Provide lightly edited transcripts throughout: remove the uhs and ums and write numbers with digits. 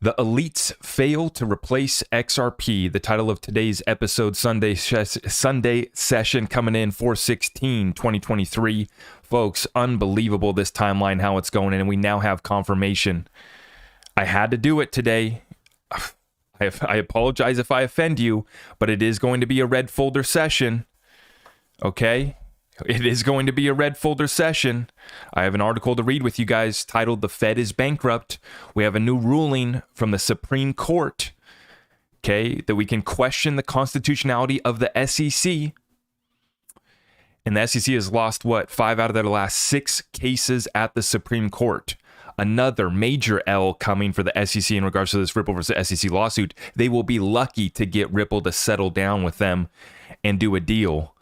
The elites fail to replace XRP. The title of today's episode, Sunday session coming in 4/16/2023. Folks, unbelievable this timeline, how it's going in, and we now have confirmation. I had to do it today. I apologize if I offend you, but it is going to be a red folder session. Okay? It is going to be a red folder session. I have an article to read with you guys titled "The Fed is Bankrupt." We have a new ruling from the Supreme Court, okay, that we can question the constitutionality of the SEC. And the SEC has lost, 5 out of their last 6 cases at the Supreme Court. Another major L coming for the SEC in regards to this Ripple versus SEC lawsuit. They will be lucky to get Ripple to settle down with them and do a deal.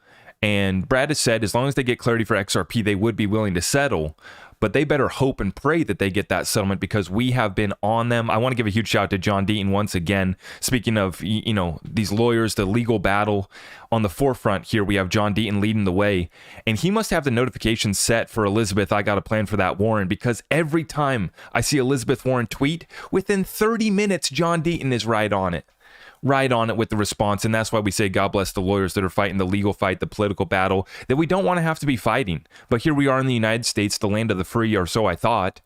And Brad has said as long as they get clarity for XRP, they would be willing to settle. But they better hope and pray that they get that settlement because we have been on them. I want to give a huge shout out to John Deaton once again. Speaking of, these lawyers, the legal battle on the forefront here, we have John Deaton leading the way. And he must have the notification set for Elizabeth, I got a plan for that Warren, because every time I see Elizabeth Warren tweet, within 30 minutes, John Deaton is right on it with the response. And that's why we say God bless the lawyers that are fighting the legal fight, the political battle that we don't want to have to be fighting. But here we are in the United States, the land of the free, or so I thought.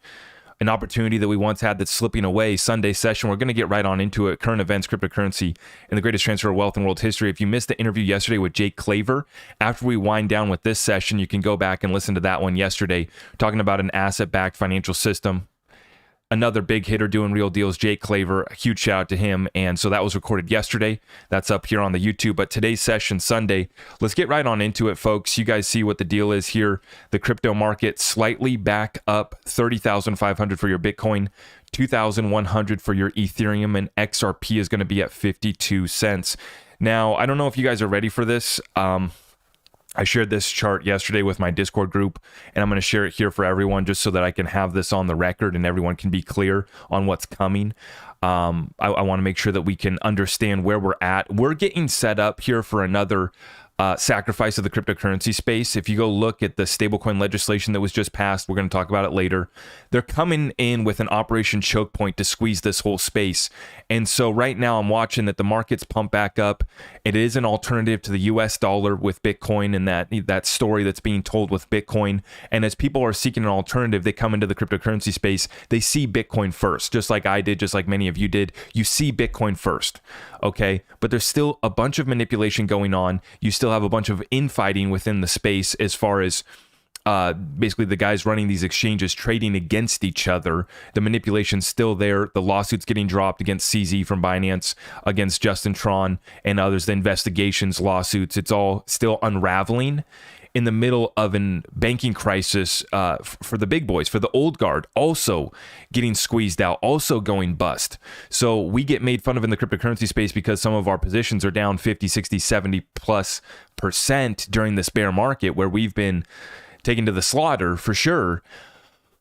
An opportunity that we once had that's slipping away. Sunday session, we're going to get right on into it. Current events, cryptocurrency, and the greatest transfer of wealth in world history. If you missed the interview yesterday with Jake Claver, after we wind down with this session, you can go back and listen to that one yesterday, talking about an asset-backed financial system. Another big hitter doing real deals, Jake Claver, a huge shout out to him. And so that was recorded yesterday. That's up here on the YouTube. But today's session, Sunday, let's get right on into it, folks. You guys see what the deal is here. The crypto market slightly back up, 30,500 for your Bitcoin, 2,100 for your Ethereum, and XRP is going to be at 52 cents. Now, I don't know if you guys are ready for this. I shared this chart yesterday with my Discord group, and I'm going to share it here for everyone just so that I can have this on the record and everyone can be clear on what's coming. I want to make sure that we can understand where we're at. We're getting set up here for another sacrifice of the cryptocurrency space. If you go look at the stablecoin legislation that was just passed, we're going to talk about it later. They're coming in with an Operation Choke Point to squeeze this whole space. And so right now I'm watching that the markets pump back up. It is an alternative to the US dollar with Bitcoin and that story that's being told with Bitcoin. And as people are seeking an alternative, they come into the cryptocurrency space. They see Bitcoin first, just like I did, just like many of you did. You see Bitcoin first, okay? But there's still a bunch of manipulation going on. You still have a bunch of infighting within the space as far as basically the guys running these exchanges trading against each other. The manipulation's still there. The lawsuits getting dropped against CZ from Binance, against Justin Tron and others, the investigations, lawsuits, it's all still unraveling in the middle of a banking crisis for the big boys, for the old guard, also getting squeezed out, also going bust. So we get made fun of in the cryptocurrency space because some of our positions are down 50, 60, 70+% during this bear market where we've been taken to the slaughter for sure.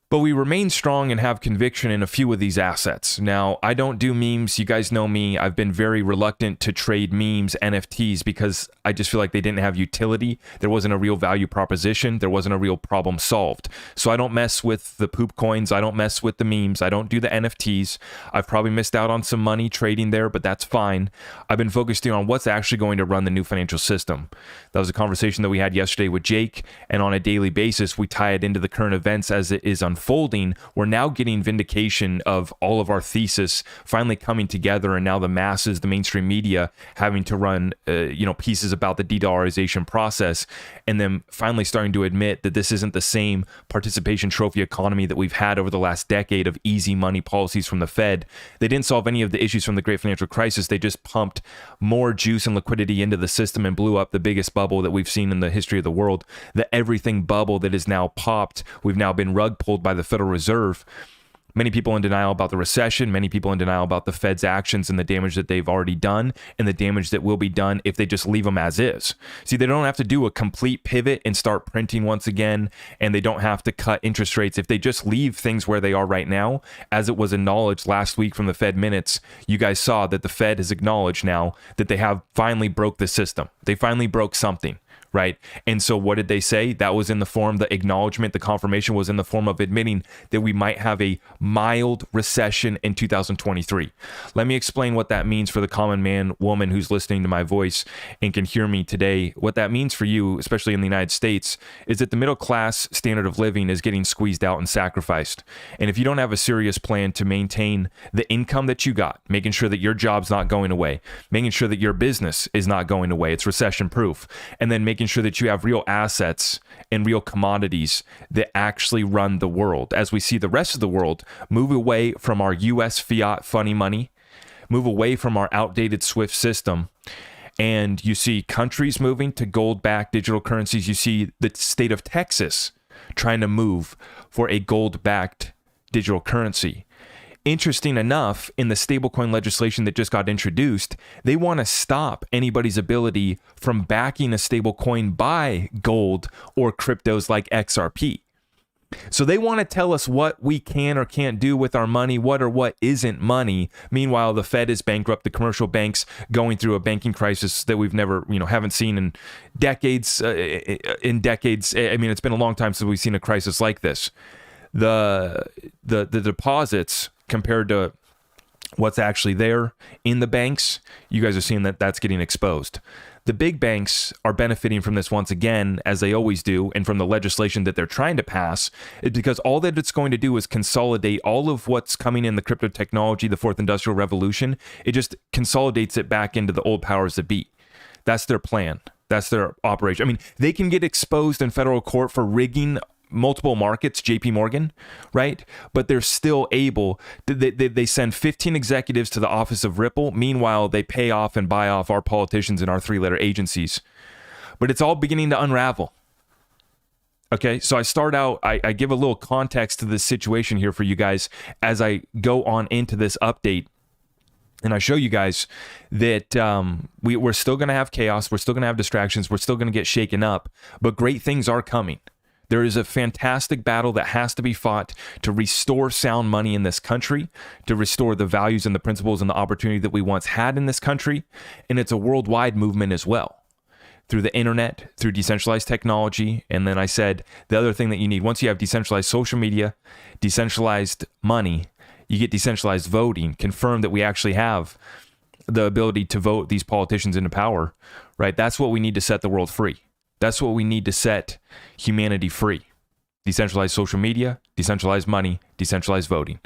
But we remain strong and have conviction in a few of these assets. Now, I don't do memes. You guys know me. I've been very reluctant to trade memes, NFTs, because I just feel like they didn't have utility. There wasn't a real value proposition. There wasn't a real problem solved. So I don't mess with the poop coins. I don't mess with the memes. I don't do the NFTs. I've probably missed out on some money trading there, but that's fine. I've been focusing on what's actually going to run the new financial system. That was a conversation that we had yesterday with Jake, and on a daily basis, we tie it into the current events as it is unfolding. We're now getting vindication of all of our thesis finally coming together, and now the masses, the mainstream media, having to run pieces about the de-dollarization process, and then finally starting to admit that this isn't the same participation trophy economy that we've had over the last decade of easy money policies from the Fed. They didn't solve any of the issues from the great financial crisis. They just pumped more juice and liquidity into the system and blew up the biggest bubble that we've seen in the history of the world, the everything bubble that is now popped. We've now been rug pulled by the Federal Reserve. Many people in denial about the recession, many people in denial about the Fed's actions and the damage that they've already done and the damage that will be done if they just leave them as is. See, they don't have to do a complete pivot and start printing once again, and they don't have to cut interest rates. If they just leave things where they are right now, as it was acknowledged last week from the Fed minutes, you guys saw that the Fed has acknowledged now that they have finally broke the system. They finally broke something. right? And so what did they say? That was in the form, the acknowledgement, the confirmation was in the form of admitting that we might have a mild recession in 2023. Let me explain what that means for the common man, woman who's listening to my voice and can hear me today. What that means for you, especially in the United States, is that the middle class standard of living is getting squeezed out and sacrificed. And if you don't have a serious plan to maintain the income that you got, making sure that your job's not going away, making sure that your business is not going away, it's recession proof, and then making sure that you have real assets and real commodities that actually run the world. As we see the rest of the world move away from our US fiat funny money, move away from our outdated SWIFT system, and you see countries moving to gold-backed digital currencies. You see the state of Texas trying to move for a gold-backed digital currency. Interesting enough, in the stablecoin legislation that just got introduced, they want to stop anybody's ability from backing a stablecoin by gold or cryptos like XRP. So they want to tell us what we can or can't do with our money, what or what isn't money. Meanwhile, the Fed is bankrupt, the commercial banks going through a banking crisis that we've never, haven't seen in decades. I mean, it's been a long time since we've seen a crisis like this. The deposits compared to what's actually there in the banks, you guys are seeing that that's getting exposed. The big banks are benefiting from this once again, as they always do, and from the legislation that they're trying to pass, is because all that it's going to do is consolidate all of what's coming in the crypto technology, the fourth industrial revolution. It just consolidates it back into the old powers that be. That's their plan. That's their operation. I mean, they can get exposed in federal court for rigging multiple markets, JP Morgan, right? But they're still able, they send 15 executives to the office of Ripple. Meanwhile, they pay off and buy off our politicians and our three-letter agencies. But it's all beginning to unravel. Okay, so I start out, I give a little context to this situation here for you guys as I go on into this update. And I show you guys that we're still going to have chaos. We're still going to have distractions. We're still going to get shaken up. But great things are coming. There is a fantastic battle that has to be fought to restore sound money in this country, to restore the values and the principles and the opportunity that we once had in this country. And it's a worldwide movement as well, through the internet, through decentralized technology. And then I said the other thing that you need, once you have decentralized social media, decentralized money, you get decentralized voting, confirm that we actually have the ability to vote these politicians into power, right? That's what we need to set the world free. That's what we need to set humanity free. Decentralized social media, decentralized money, decentralized voting.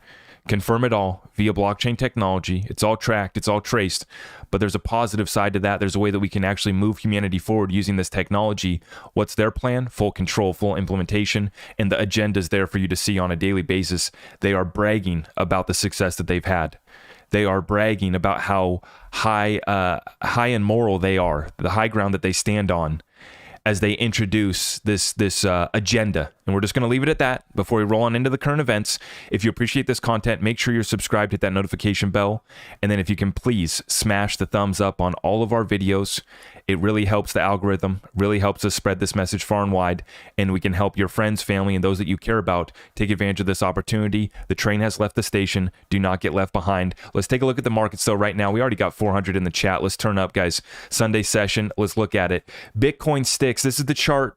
Confirm it all via blockchain technology. It's all tracked, it's all traced, but there's a positive side to that. There's a way that we can actually move humanity forward using this technology. What's their plan? Full control, full implementation, and the agenda's there for you to see on a daily basis. They are bragging about the success that they've had. They are bragging about how high and moral they are, the high ground that they stand on, as they introduce this agenda. And we're just going to leave it at that before we roll on into the current events. If you appreciate this content, make sure you're subscribed, hit that notification bell. And then if you can please smash the thumbs up on all of our videos. It really helps the algorithm, really helps us spread this message far and wide. And we can help your friends, family, and those that you care about take advantage of this opportunity. The train has left the station. Do not get left behind. Let's take a look at the markets though right now. We already got 400 in the chat. Let's turn up, guys. Sunday session. Let's look at it. Bitcoin sticks. This is the chart.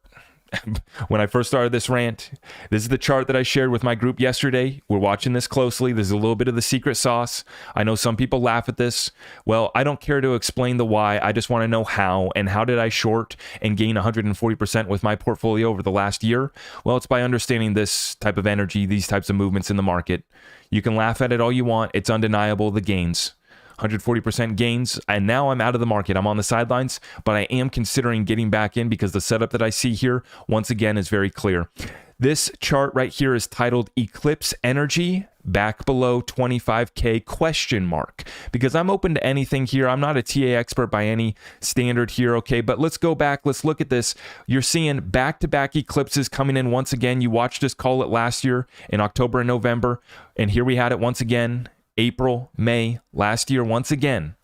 When I first started this rant, this is the chart that I shared with my group yesterday. We're watching this closely. There's a little bit of the secret sauce. I know some people laugh at this. Well, I don't care to explain the why. I just want to know how. And how did I short and gain 140% with my portfolio over the last year? Well, it's by understanding this type of energy, these types of movements in the market. You can laugh at it all you want. It's undeniable, the gains. 140% gains, and now I'm out of the market. I'm on the sidelines, but I am considering getting back in because the setup that I see here, once again, is very clear. This chart right here is titled Eclipse Energy, back below 25K question mark, because I'm open to anything here. I'm not a TA expert by any standard here, okay, but let's go back. Let's look at this. You're seeing back-to-back eclipses coming in once again. You watched us call it last year in October and November, and here we had it once again. April, May, last year, once again.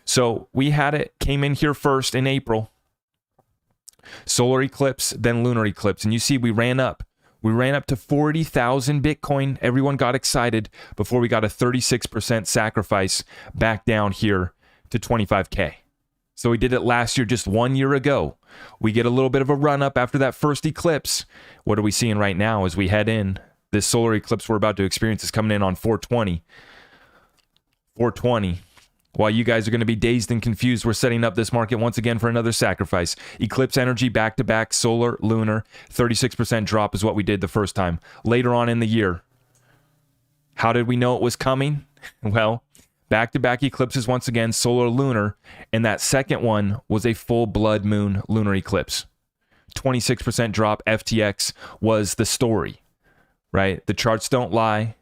So we had it, came in here first in April. Solar eclipse, then lunar eclipse. And you see we ran up. We ran up to 40,000 Bitcoin. Everyone got excited before we got a 36% sacrifice back down here to 25K. So we did it last year, just 1 year ago. We get a little bit of a run up after that first eclipse. What are we seeing right now as we head in? This solar eclipse we're about to experience is coming in on 420. 420. While you guys are going to be dazed and confused, we're setting up this market once again for another sacrifice. Eclipse energy back-to-back, solar, lunar, 36% drop is what we did the first time. Later on in the year, how did we know it was coming? Well, back-to-back eclipses once again, solar, lunar, and that second one was a full blood moon lunar eclipse. 26% drop, FTX was the story, right? The charts don't lie,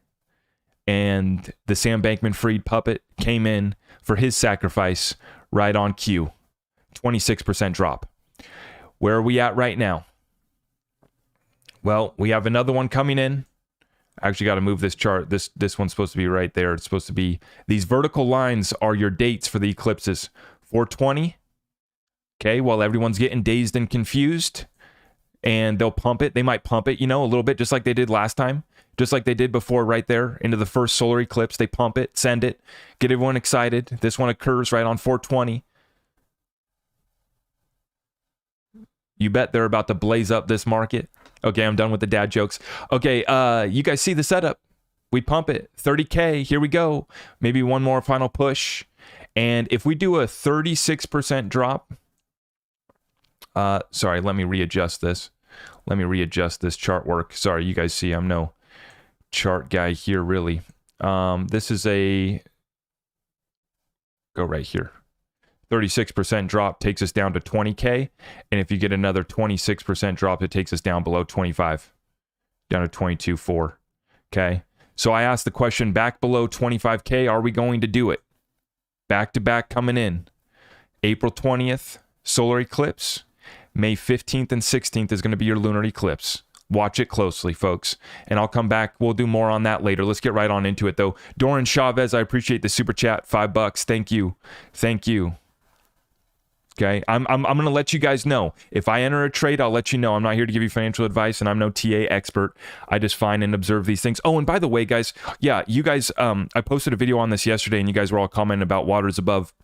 and the Sam Bankman-Fried puppet came in for his sacrifice right on cue. 26% drop. Where are we at right now? Well, we have another one coming in. I actually got to move this chart. This one's supposed to be right there. It's supposed to be, these vertical lines are your dates for the eclipses. 420. Okay, while everyone's getting dazed and confused, and they'll pump it. They might pump it, a little bit, just like they did last time. Just like they did before right there into the first solar eclipse. They pump it, send it, get everyone excited. This one occurs right on 420. You bet they're about to blaze up this market. Okay, I'm done with the dad jokes. Okay, you guys see the setup. We pump it. 30K, here we go. Maybe one more final push. And if we do a 36% drop, sorry, let me readjust this. Let me readjust this chart work. Sorry, you guys see I'm no chart guy here, really. This is a, go right here. 36% drop takes us down to 20K. And if you get another 26% drop, it takes us down below 25, down to 22.4. Okay. So I asked the question, back below 25K, are we going to do it? Back to back coming in. April 20th, solar eclipse. May 15th and 16th is going to be your lunar eclipse. Watch it closely, folks. And I'll come back. We'll do more on that later. Let's get right on into it, though. Doran Chavez, I appreciate the super chat. $5. Thank you. Thank you. Okay, I'm going to let you guys know. If I enter a trade, I'll let you know. I'm not here to give you financial advice, and I'm no TA expert. I just find and observe these things. Oh, and by the way, guys, yeah, you guys, I posted a video on this yesterday, and you guys were all commenting about Waters Above.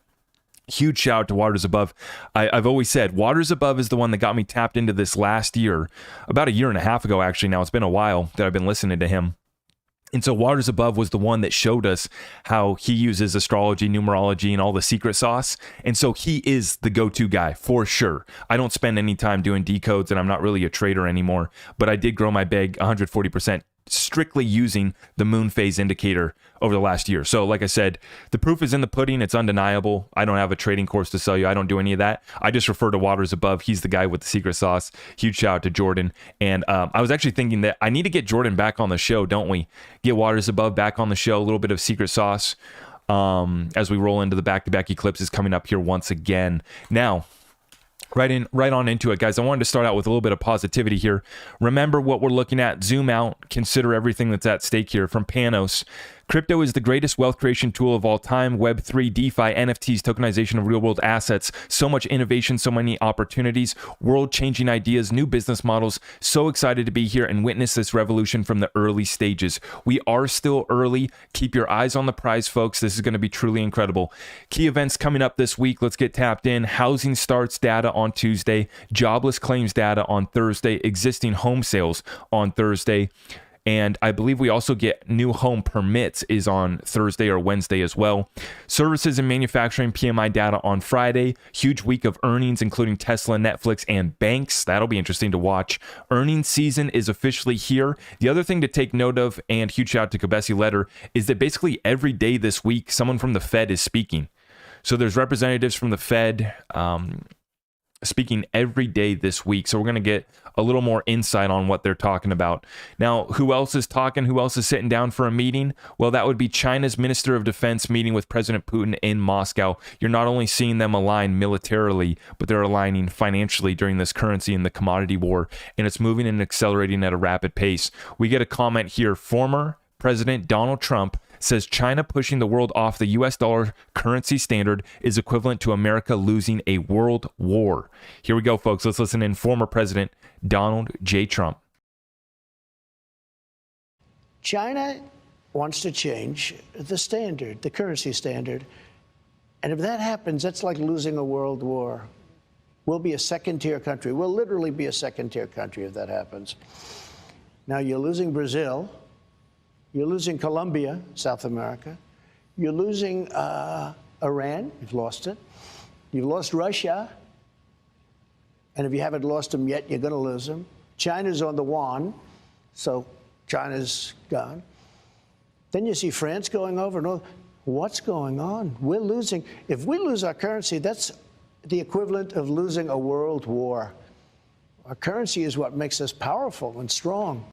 Huge shout out to Waters Above. I've always said Waters Above is the one that got me tapped into this last year, about a year and a half ago, actually. Now, it's been a while that I've been listening to him. And so Waters Above was the one that showed us how he uses astrology, numerology, and all the secret sauce. And so he is the go-to guy for sure. I don't spend any time doing decodes, and I'm not really a trader anymore, but I did grow my bag 140% strictly using the moon phase indicator over the last year. So like I said, the proof is in the pudding. It's undeniable. I don't have a trading course to sell you. I don't do any of that. I just refer to Waters Above. He's the guy with the secret sauce. Huge shout out to Jordan. And I was actually thinking that I need to get Jordan back on the show, don't we? Get Waters Above back on the show. A little bit of secret sauce as we roll into the back-to-back eclipses coming up here once again. Now, right on into it, guys. I wanted to start out with a little bit of positivity here. Remember what we're looking at. Zoom out. Consider everything that's at stake here. From Panos, crypto is the greatest wealth creation tool of all time. Web3, DeFi, NFTs, tokenization of real-world assets. So much innovation, so many opportunities, world-changing ideas, new business models. So excited to be here and witness this revolution from the early stages. We are still early. Keep your eyes on the prize, folks. This is going to be truly incredible. Key events coming up this week. Let's get tapped in. Housing starts data on Tuesday. Jobless claims data on Thursday. Existing home sales on Thursday. And I believe we also get new home permits is on Thursday or Wednesday as well. Services and manufacturing PMI data on Friday. Huge week of earnings, including Tesla, Netflix, and banks. That'll be interesting to watch. Earnings season is officially here. The other thing to take note of, and huge shout out to Kabesi Letter, is that basically every day this week, someone from the Fed is speaking. So there's representatives from the Fed speaking every day this week. So we're going to get a little more insight on what they're talking about. Now, who else is talking? Who else is sitting down for a meeting? Well, that would be China's Minister of Defense meeting with President Putin in Moscow. You're not only seeing them align militarily, but they're aligning financially during this currency and the commodity war. And it's moving and accelerating at a rapid pace. We get a comment here. Former President Donald Trump says China pushing the world off the US dollar currency standard is equivalent to America losing a world war. Here we go, folks. Let's listen in. Former President Donald J. Trump. China wants to change the standard, the currency standard. And if that happens, that's like losing a world war. We'll be a second-tier country. We'll literally be a second-tier country if that happens. Now, you're losing Brazil. You're losing Colombia, South America. You're losing Iran. You've lost it. You've lost Russia. And if you haven't lost them yet, you're going to lose them. China's on the yuan, so China's gone. Then you see France going over. No, what's going on? We're losing. If we lose our currency, that's the equivalent of losing a world war. Our currency is what makes us powerful and strong.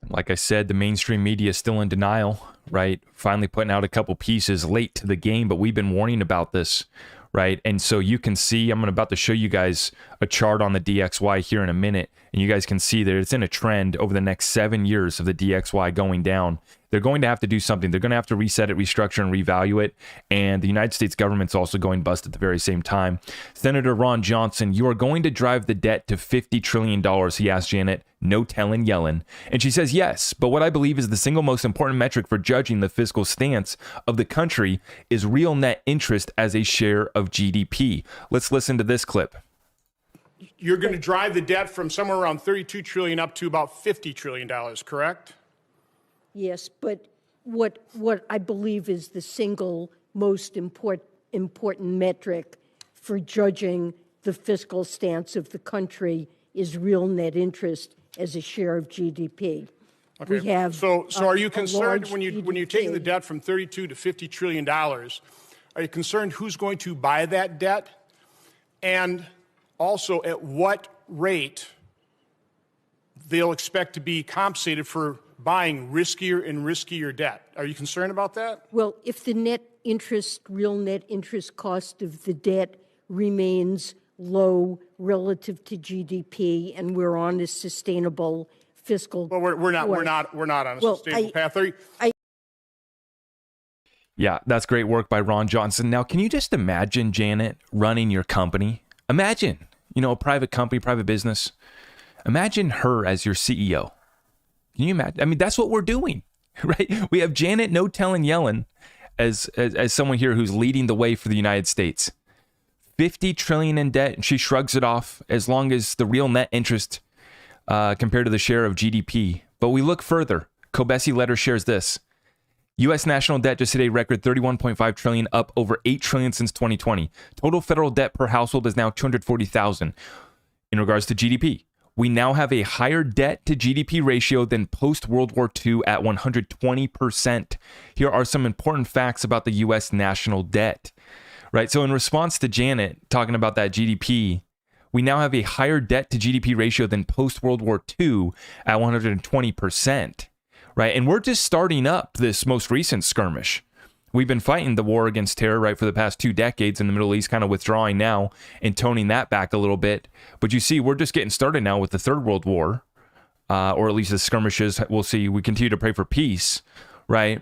Like I said, the mainstream media is still in denial, right? Finally putting out a couple pieces late to the game, but we've been warning about this, right? And so you can see, I'm about to show you guys a chart on the DXY here in a minute, and you guys can see that it's in a trend over the next 7 years of the DXY going down. They're going to have to do something. They're going to have to reset it, restructure, and revalue it. And the United States government's also going bust at the very same time. Senator Ron Johnson, you are going to drive the debt to $50 trillion, he asked Janet, no telling Yellen. And she says, yes, but what I believe is the single most important metric for judging the fiscal stance of the country is real net interest as a share of GDP. Let's listen to this clip. You're going to drive the debt from somewhere around $32 trillion up to about $50 trillion, correct? Yes, but what I believe is the single most important metric for judging the fiscal stance of the country is real net interest as a share of GDP. Okay. We have so are you concerned when you're GDP. taking the debt from $32 to $50 trillion? Are you concerned who's going to buy that debt, and also at what rate they'll expect to be compensated for buying riskier and riskier debt? Are you concerned about that? Well, if the real net interest cost of the debt remains low relative to GDP, and we're on a sustainable fiscal. Well, we're not on a sustainable path. Yeah, that's great work by Ron Johnson. Now, can you just imagine, Janet, running your company? Imagine, a private company, private business. Imagine her as your CEO. Can you imagine? I mean, that's what we're doing, right? We have Janet No Telling Yellen as someone here who's leading the way for the United States. $50 trillion in debt, and she shrugs it off as long as the real net interest compared to the share of GDP. But we look further. Kobesi Letter shares this. U.S. national debt just hit a record $31.5 trillion, up over $8 trillion since 2020. Total federal debt per household is now $240,000 in regards to GDP. We now have a higher debt to GDP ratio than post-World War II at 120%. Here are some important facts about the U.S. national debt. Right, so in response to Janet talking about that GDP, we now have a higher debt to GDP ratio than post-World War II at 120%. Right, and we're just starting up this most recent skirmish. We've been fighting the war against terror, right, for the past 2 decades in the Middle East, kind of withdrawing now and toning that back a little bit. But you see, we're just getting started now with the Third World War, or at least the skirmishes. We'll see. We continue to pray for peace, right?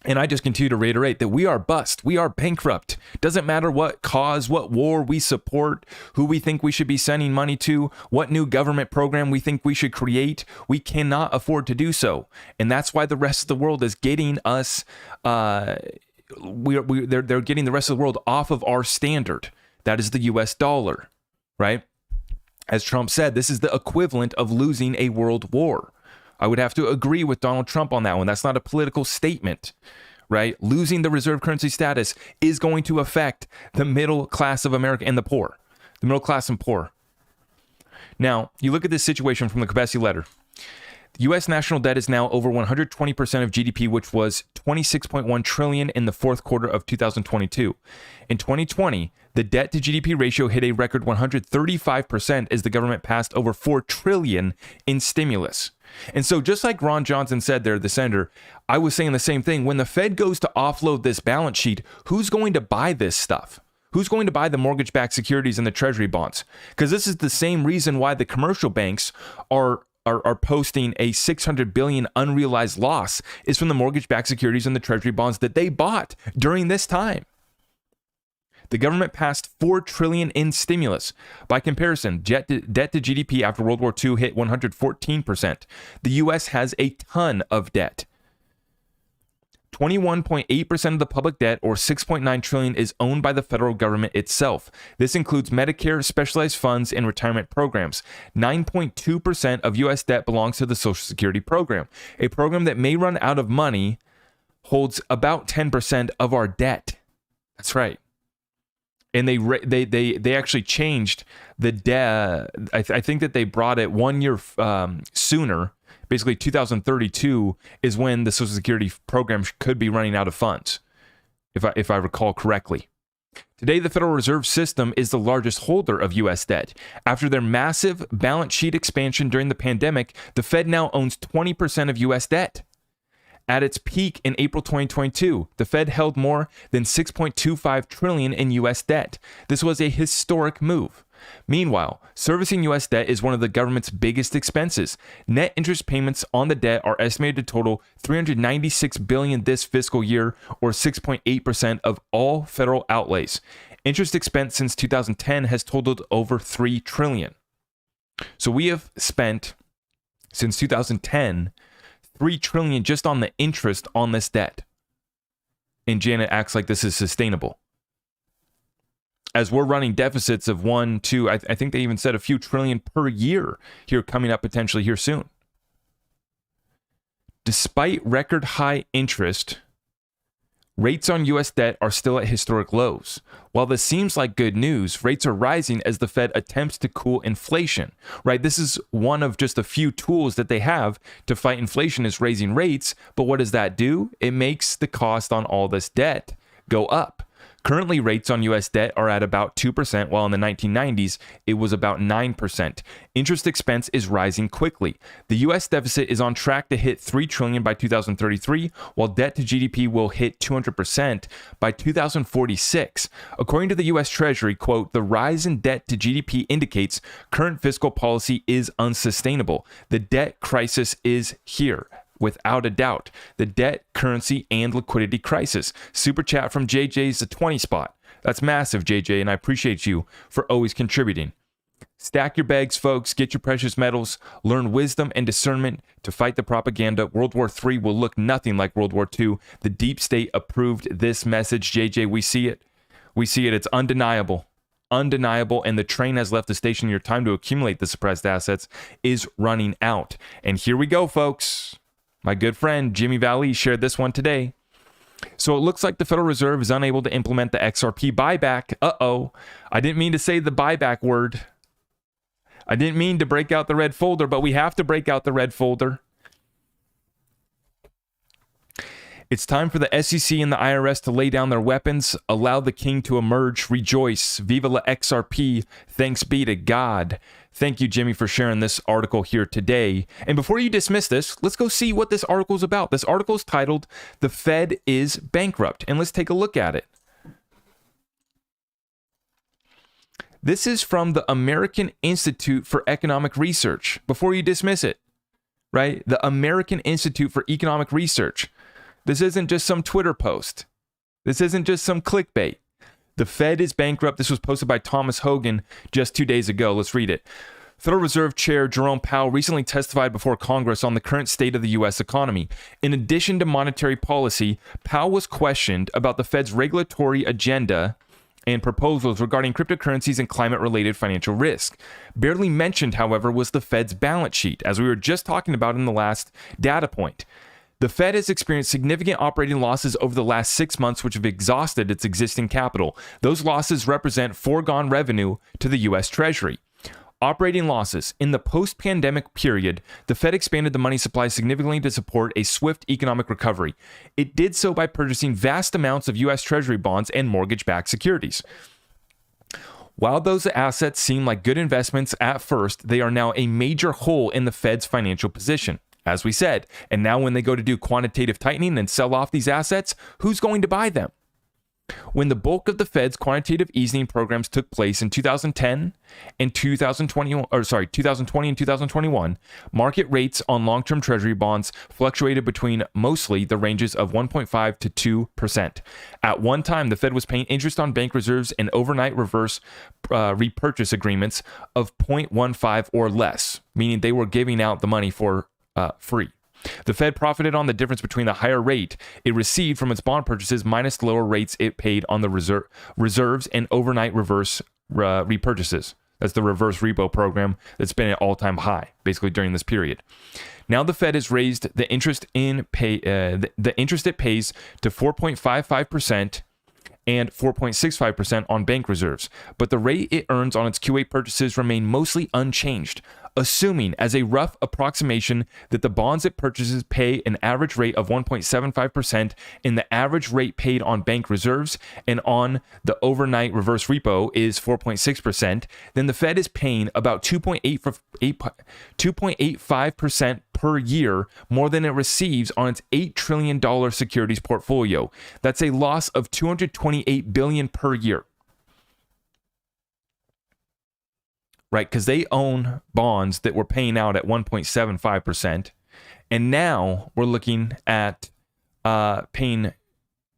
And I just continue to reiterate that we are bust. We are bankrupt. Doesn't matter what cause, what war we support, who we think we should be sending money to, what new government program we think we should create. We cannot afford to do so. And that's why the rest of the world is getting us, they're getting the rest of the world off of our standard. That is the US dollar, right? As Trump said, this is the equivalent of losing a world war. I would have to agree with Donald Trump on that one. That's not a political statement, right? Losing the reserve currency status is going to affect the middle class of America and the poor, the middle class and poor. Now, you look at this situation from the Kobesi Letter. The U.S. national debt is now over 120% of GDP, which was $26.1 trillion in the fourth quarter of 2022. In 2020, the debt to GDP ratio hit a record 135% as the government passed over $4 trillion in stimulus. And so just like Ron Johnson said there, the senator, I was saying the same thing. When the Fed goes to offload this balance sheet, who's going to buy this stuff? Who's going to buy the mortgage-backed securities and the treasury bonds? Because this is the same reason why the commercial banks are posting a $600 billion unrealized loss is from the mortgage-backed securities and the treasury bonds that they bought during this time. The government passed $4 trillion in stimulus. By comparison, debt to GDP after World War II hit 114%. The U.S. has a ton of debt. 21.8% of the public debt, or $6.9 trillion, is owned by the federal government itself. This includes Medicare, specialized funds, and retirement programs. 9.2% of U.S. debt belongs to the Social Security program. A program that may run out of money holds about 10% of our debt. That's right. And they actually changed the debt. I think that they brought it 1 year sooner. Basically, 2032 is when the Social Security program could be running out of funds, if I recall correctly. Today, the Federal Reserve System is the largest holder of U.S. debt. After their massive balance sheet expansion during the pandemic, the Fed now owns 20% of U.S. debt. At its peak in April 2022, the Fed held more than $6.25 trillion in U.S. debt. This was a historic move. Meanwhile, servicing U.S. debt is one of the government's biggest expenses. Net interest payments on the debt are estimated to total $396 billion this fiscal year, or 6.8% of all federal outlays. Interest expense since 2010 has totaled over $3 trillion. So we have spent, since 2010, $3 trillion just on the interest on this debt. And Janet acts like this is sustainable. As we're running deficits of 1, 2, I think they even said a few trillion per year here coming up potentially here soon. Despite record high interest, rates on U.S. debt are still at historic lows. While this seems like good news, rates are rising as the Fed attempts to cool inflation, right? This is one of just a few tools that they have to fight inflation, is raising rates. But what does that do? It makes the cost on all this debt go up. Currently, rates on U.S. debt are at about 2%, while in the 1990s, it was about 9%. Interest expense is rising quickly. The U.S. deficit is on track to hit $3 trillion by 2033, while debt to GDP will hit 200% by 2046. According to the U.S. Treasury, quote, the rise in debt to GDP indicates current fiscal policy is unsustainable. The debt crisis is here. Without a doubt, the debt, currency, and liquidity crisis. Super chat from JJ's the 20 spot. That's massive, JJ, and I appreciate you for always contributing. Stack your bags, folks. Get your precious metals. Learn wisdom and discernment to fight the propaganda. World War III will look nothing like World War II. The deep state approved this message. JJ, we see it. We see it. It's undeniable. Undeniable, and the train has left the station. Your time to accumulate the suppressed assets is running out. And here we go, folks. My good friend Jimmy Valley shared this one today. So it looks like the Federal Reserve is unable to implement the XRP buyback. Uh-oh. I didn't mean to say the buyback word. I didn't mean to break out the red folder, but we have to break out the red folder. It's time for the SEC and the IRS to lay down their weapons, allow the king to emerge, rejoice, viva la XRP, thanks be to God. Thank you, Jimmy, for sharing this article here today. And before you dismiss this, let's go see what this article is about. This article is titled, The Fed is Bankrupt, and let's take a look at it. This is from the American Institute for Economic Research. Before you dismiss it, right? The American Institute for Economic Research. This isn't just some Twitter post. This isn't just some clickbait. The Fed is bankrupt. This was posted by Thomas Hogan just 2 days ago. Let's read it. Federal Reserve Chair Jerome Powell recently testified before Congress on the current state of the U.S. economy. In addition to monetary policy, Powell was questioned about the Fed's regulatory agenda and proposals regarding cryptocurrencies and climate-related financial risk. Barely mentioned, however, was the Fed's balance sheet, as we were just talking about in the last data point. The Fed has experienced significant operating losses over the last 6 months, which have exhausted its existing capital. Those losses represent foregone revenue to the U.S. Treasury. Operating losses. In the post-pandemic period, the Fed expanded the money supply significantly to support a swift economic recovery. It did so by purchasing vast amounts of U.S. Treasury bonds and mortgage-backed securities. While those assets seem like good investments at first, they are now a major hole in the Fed's financial position. As we said, and now when they go to do quantitative tightening and sell off these assets, who's going to buy them? When the bulk of the Fed's quantitative easing programs took place in 2010 and 2020 and 2021, market rates on long-term Treasury bonds fluctuated between mostly the ranges of 1.5 to 2%. At one time, the Fed was paying interest on bank reserves and overnight reverse repurchase agreements of 0.15 or less, meaning they were giving out the money for free. The Fed profited on the difference between the higher rate it received from its bond purchases minus the lower rates it paid on the reserves and overnight reverse repurchases. That's the reverse repo program that's been at all-time high, basically during this period. Now the Fed has raised the interest it pays to 4.55% and 4.65% on bank reserves, but the rate it earns on its QA purchases remain mostly unchanged, assuming as a rough approximation that the bonds it purchases pay an average rate of 1.75% and the average rate paid on bank reserves and on the overnight reverse repo is 4.6%, then the Fed is paying about 2.85% per year more than it receives on its $8 trillion securities portfolio. That's a loss of $228 billion per year. Right, because they own bonds that were paying out at 1.75%, and now we're looking at paying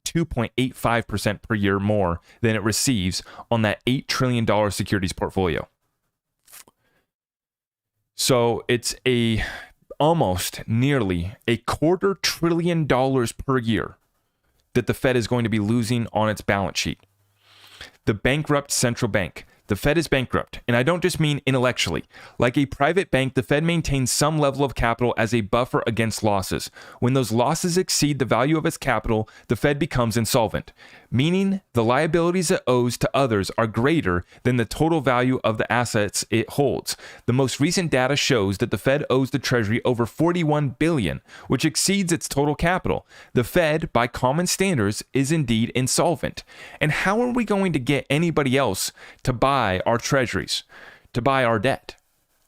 2.85% per year more than it receives on that $8 trillion securities portfolio. So it's almost nearly $250 billion per year that the Fed is going to be losing on its balance sheet. The bankrupt central bank. The Fed is bankrupt, and I don't just mean intellectually. Like a private bank, the Fed maintains some level of capital as a buffer against losses. When those losses exceed the value of its capital, the Fed becomes insolvent, meaning the liabilities it owes to others are greater than the total value of the assets it holds. The most recent data shows that the Fed owes the Treasury over $41 billion, which exceeds its total capital. The Fed, by common standards, is indeed insolvent. And how are we going to get anybody else to buy our treasuries, to buy our debt?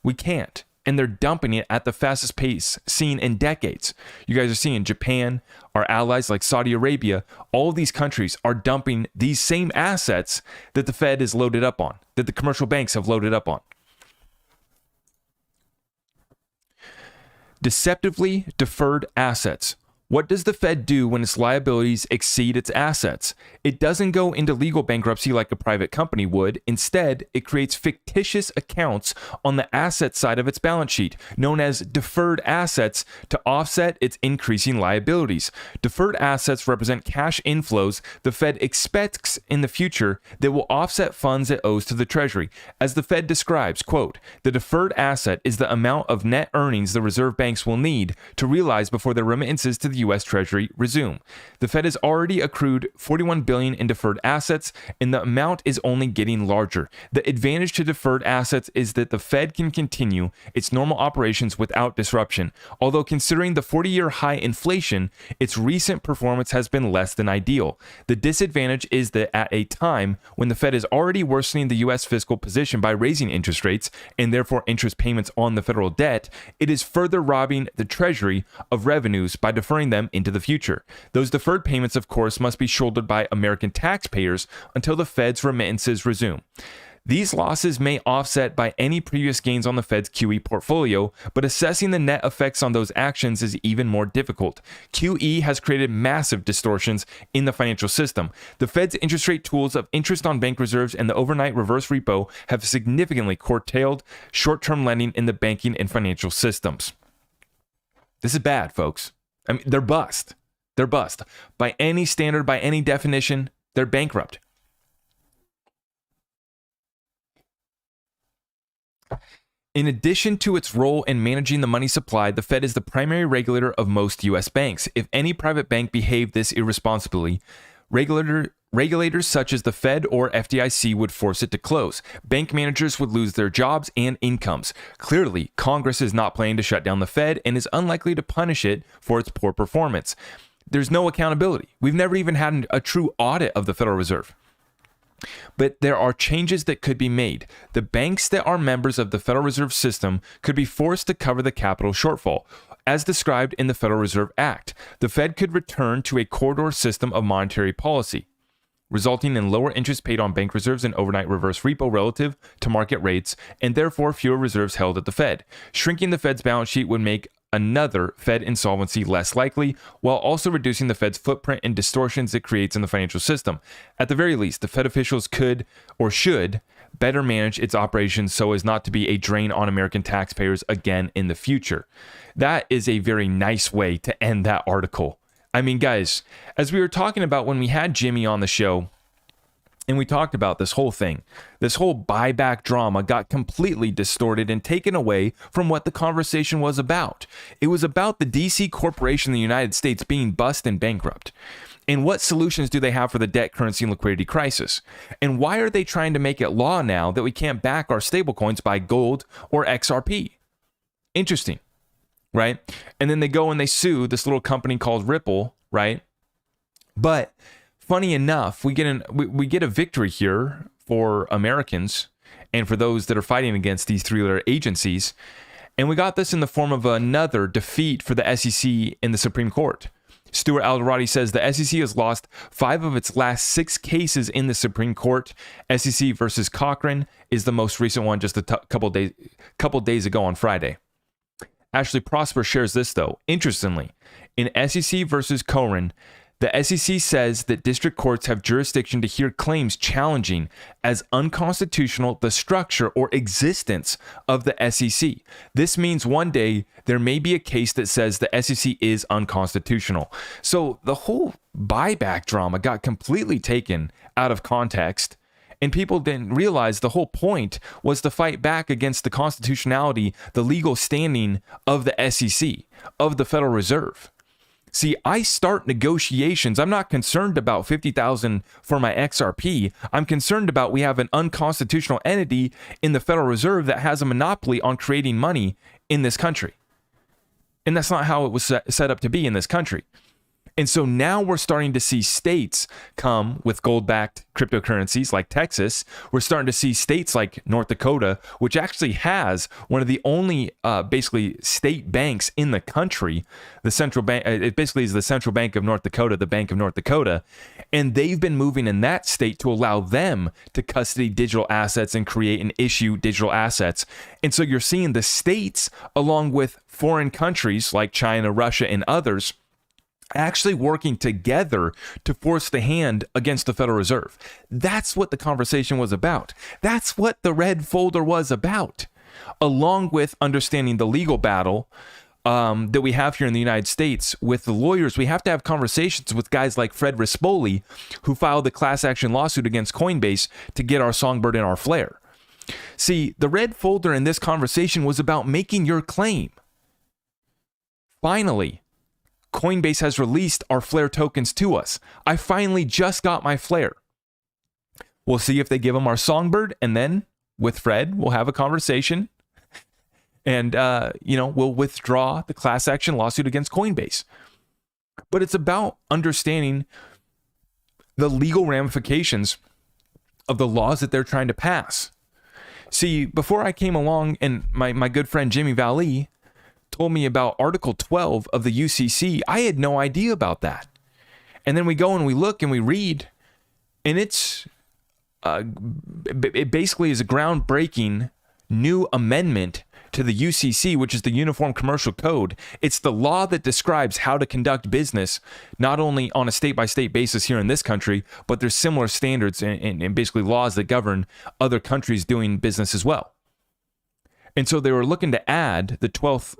We can't. And they're dumping it at the fastest pace seen in decades. You guys are seeing Japan, our allies like Saudi Arabia, all of these countries are dumping these same assets that the Fed is loaded up on, that the commercial banks have loaded up on. Deceptively deferred assets. What does the Fed do when its liabilities exceed its assets? It doesn't go into legal bankruptcy like a private company would. Instead, it creates fictitious accounts on the asset side of its balance sheet, known as deferred assets, to offset its increasing liabilities. Deferred assets represent cash inflows the Fed expects in the future that will offset funds it owes to the Treasury. As the Fed describes, quote, the deferred asset is the amount of net earnings the reserve banks will need to realize before their remittances to the U.S. Treasury resume. The Fed has already accrued $41 billion in deferred assets, and the amount is only getting larger. The advantage to deferred assets is that the Fed can continue its normal operations without disruption. Although considering the 40-year high inflation, its recent performance has been less than ideal. The disadvantage is that at a time when the Fed is already worsening the U.S. fiscal position by raising interest rates and therefore interest payments on the federal debt, it is further robbing the Treasury of revenues by deferring them into the future. Those deferred payments, of course, must be shouldered by American taxpayers until the Fed's remittances resume. These losses may offset by any previous gains on the Fed's QE portfolio, but assessing the net effects on those actions is even more difficult. QE has created massive distortions in the financial system. The Fed's interest rate tools of interest on bank reserves and the overnight reverse repo have significantly curtailed short-term lending in the banking and financial systems. This is bad, folks. I mean, they're bust. They're bust. By any standard, by any definition, they're bankrupt. In addition to its role in managing the money supply, the Fed is the primary regulator of most U.S. banks. If any private bank behaved this irresponsibly, regulators such as the Fed or FDIC would force it to close. Bank managers would lose their jobs and incomes. Clearly, Congress is not planning to shut down the Fed and is unlikely to punish it for its poor performance. There's no accountability. We've never even had a true audit of the Federal Reserve. But there are changes that could be made. The banks that are members of the Federal Reserve System could be forced to cover the capital shortfall. As described in the Federal Reserve Act, the Fed could return to a corridor system of monetary policy, resulting in lower interest paid on bank reserves and overnight reverse repo relative to market rates, and therefore fewer reserves held at the Fed. Shrinking the Fed's balance sheet would make another Fed insolvency less likely, while also reducing the Fed's footprint and distortions it creates in the financial system. At the very least, the Fed officials could or should better manage its operations so as not to be a drain on American taxpayers again in the future. That is a very nice way to end that article. I mean, guys, as we were talking about when we had Jimmy on the show, and we talked about this whole thing, this whole buyback drama got completely distorted and taken away from what the conversation was about. It was about the DC corporation in the United States being bust and bankrupt. And what solutions do they have for the debt, currency, and liquidity crisis? And why are they trying to make it law now that we can't back our stablecoins by gold or XRP? Interesting, right? And then they go and they sue this little company called Ripple, right? But funny enough, we get a victory here for Americans and for those that are fighting against these three-letter agencies. And we got this in the form of another defeat for the SEC in the Supreme Court. Stuart Alderati says the SEC has lost 5 of its last 6 cases in the Supreme Court. SEC versus Cochran is the most recent one, just a couple days ago on Friday. Ashley Prosper shares this, though. Interestingly, in SEC versus Cochran, the SEC says that district courts have jurisdiction to hear claims challenging as unconstitutional the structure or existence of the SEC. This means one day there may be a case that says the SEC is unconstitutional. So the whole buyback drama got completely taken out of context, and people didn't realize the whole point was to fight back against the constitutionality, the legal standing of the SEC, of the Federal Reserve. See, I start negotiations. I'm not concerned about $50,000 for my XRP. I'm concerned about we have an unconstitutional entity in the Federal Reserve that has a monopoly on creating money in this country. And that's not how it was set up to be in this country. And so now we're starting to see states come with gold-backed cryptocurrencies like Texas. We're starting to see states like North Dakota, which actually has one of the only basically state banks in the country. The central bank, it basically is the Central Bank of North Dakota, the Bank of North Dakota. And they've been moving in that state to allow them to custody digital assets and create and issue digital assets. And so you're seeing the states, along with foreign countries like China, Russia, and others, actually working together to force the hand against the Federal Reserve. That's what the conversation was about. That's what the red folder was about, along with understanding the legal battle that we have here in the United States with the lawyers. We have to have conversations with guys like Fred Rispoli, who filed the class action lawsuit against Coinbase to get our Songbird and our Flare. See, the red folder in this conversation was about making your claim. Finally, Coinbase has released our Flare tokens to us. I finally just got my Flare. We'll see if they give them our Songbird, and then with Fred, we'll have a conversation, and we'll withdraw the class action lawsuit against Coinbase. But it's about understanding the legal ramifications of the laws that they're trying to pass. See, before I came along, and my good friend Jimmy Valley told me about Article 12 of the UCC, I had no idea about that. And then we go and we look and we read, and it basically is a groundbreaking new amendment to the UCC, which is the Uniform Commercial Code. It's the law that describes how to conduct business, not only on a state-by-state basis here in this country, but there's similar standards and basically laws that govern other countries doing business as well. And so they were looking to add the 12th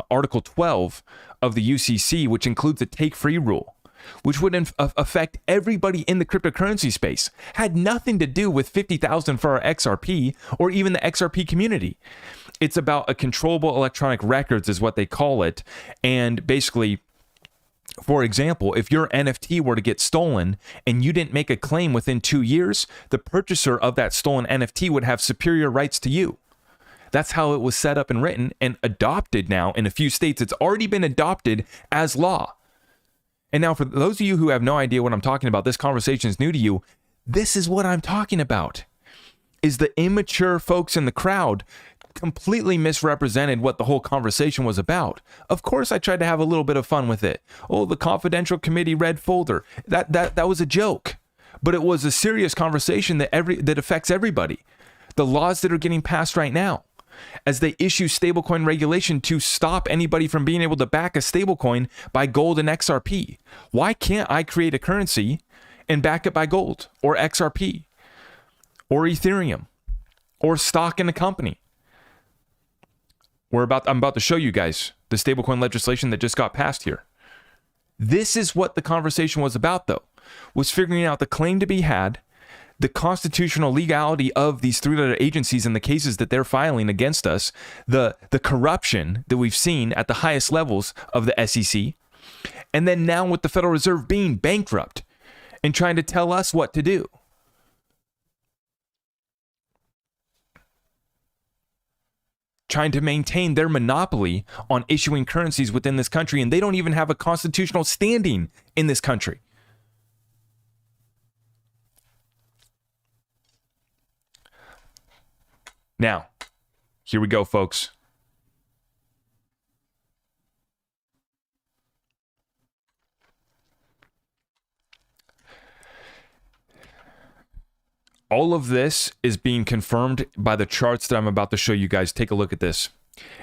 Article 12 of the UCC, which includes a take-free rule, which would affect everybody in the cryptocurrency space. Had nothing to do with 50,000 for our XRP or even the XRP community. It's about a controllable electronic records is what they call it. And basically, for example, if your NFT were to get stolen and you didn't make a claim within 2 years, the purchaser of that stolen NFT would have superior rights to you. That's how it was set up and written and adopted now in a few states. It's already been adopted as law. And now for those of you who have no idea what I'm talking about, this conversation is new to you. This is what I'm talking about. Is the immature folks in the crowd completely misrepresented what the whole conversation was about. Of course, I tried to have a little bit of fun with it. Oh, the confidential committee red folder. That was a joke. But it was a serious conversation that affects everybody. The laws that are getting passed right now, as they issue stablecoin regulation to stop anybody from being able to back a stablecoin by gold and XRP. Why can't I create a currency and back it by gold or XRP or Ethereum? or stock in the company. I'm about to show you guys the stablecoin legislation that just got passed here. This is what the conversation was about, though, was figuring out the claim to be had, the constitutional legality of these three-letter agencies and the cases that they're filing against us, the corruption that we've seen at the highest levels of the SEC, and then now with the Federal Reserve being bankrupt and trying to tell us what to do. Trying to maintain their monopoly on issuing currencies within this country, and they don't even have a constitutional standing in this country. Now, here we go, folks. All of this is being confirmed by the charts that I'm about to show you guys. Take a look at this.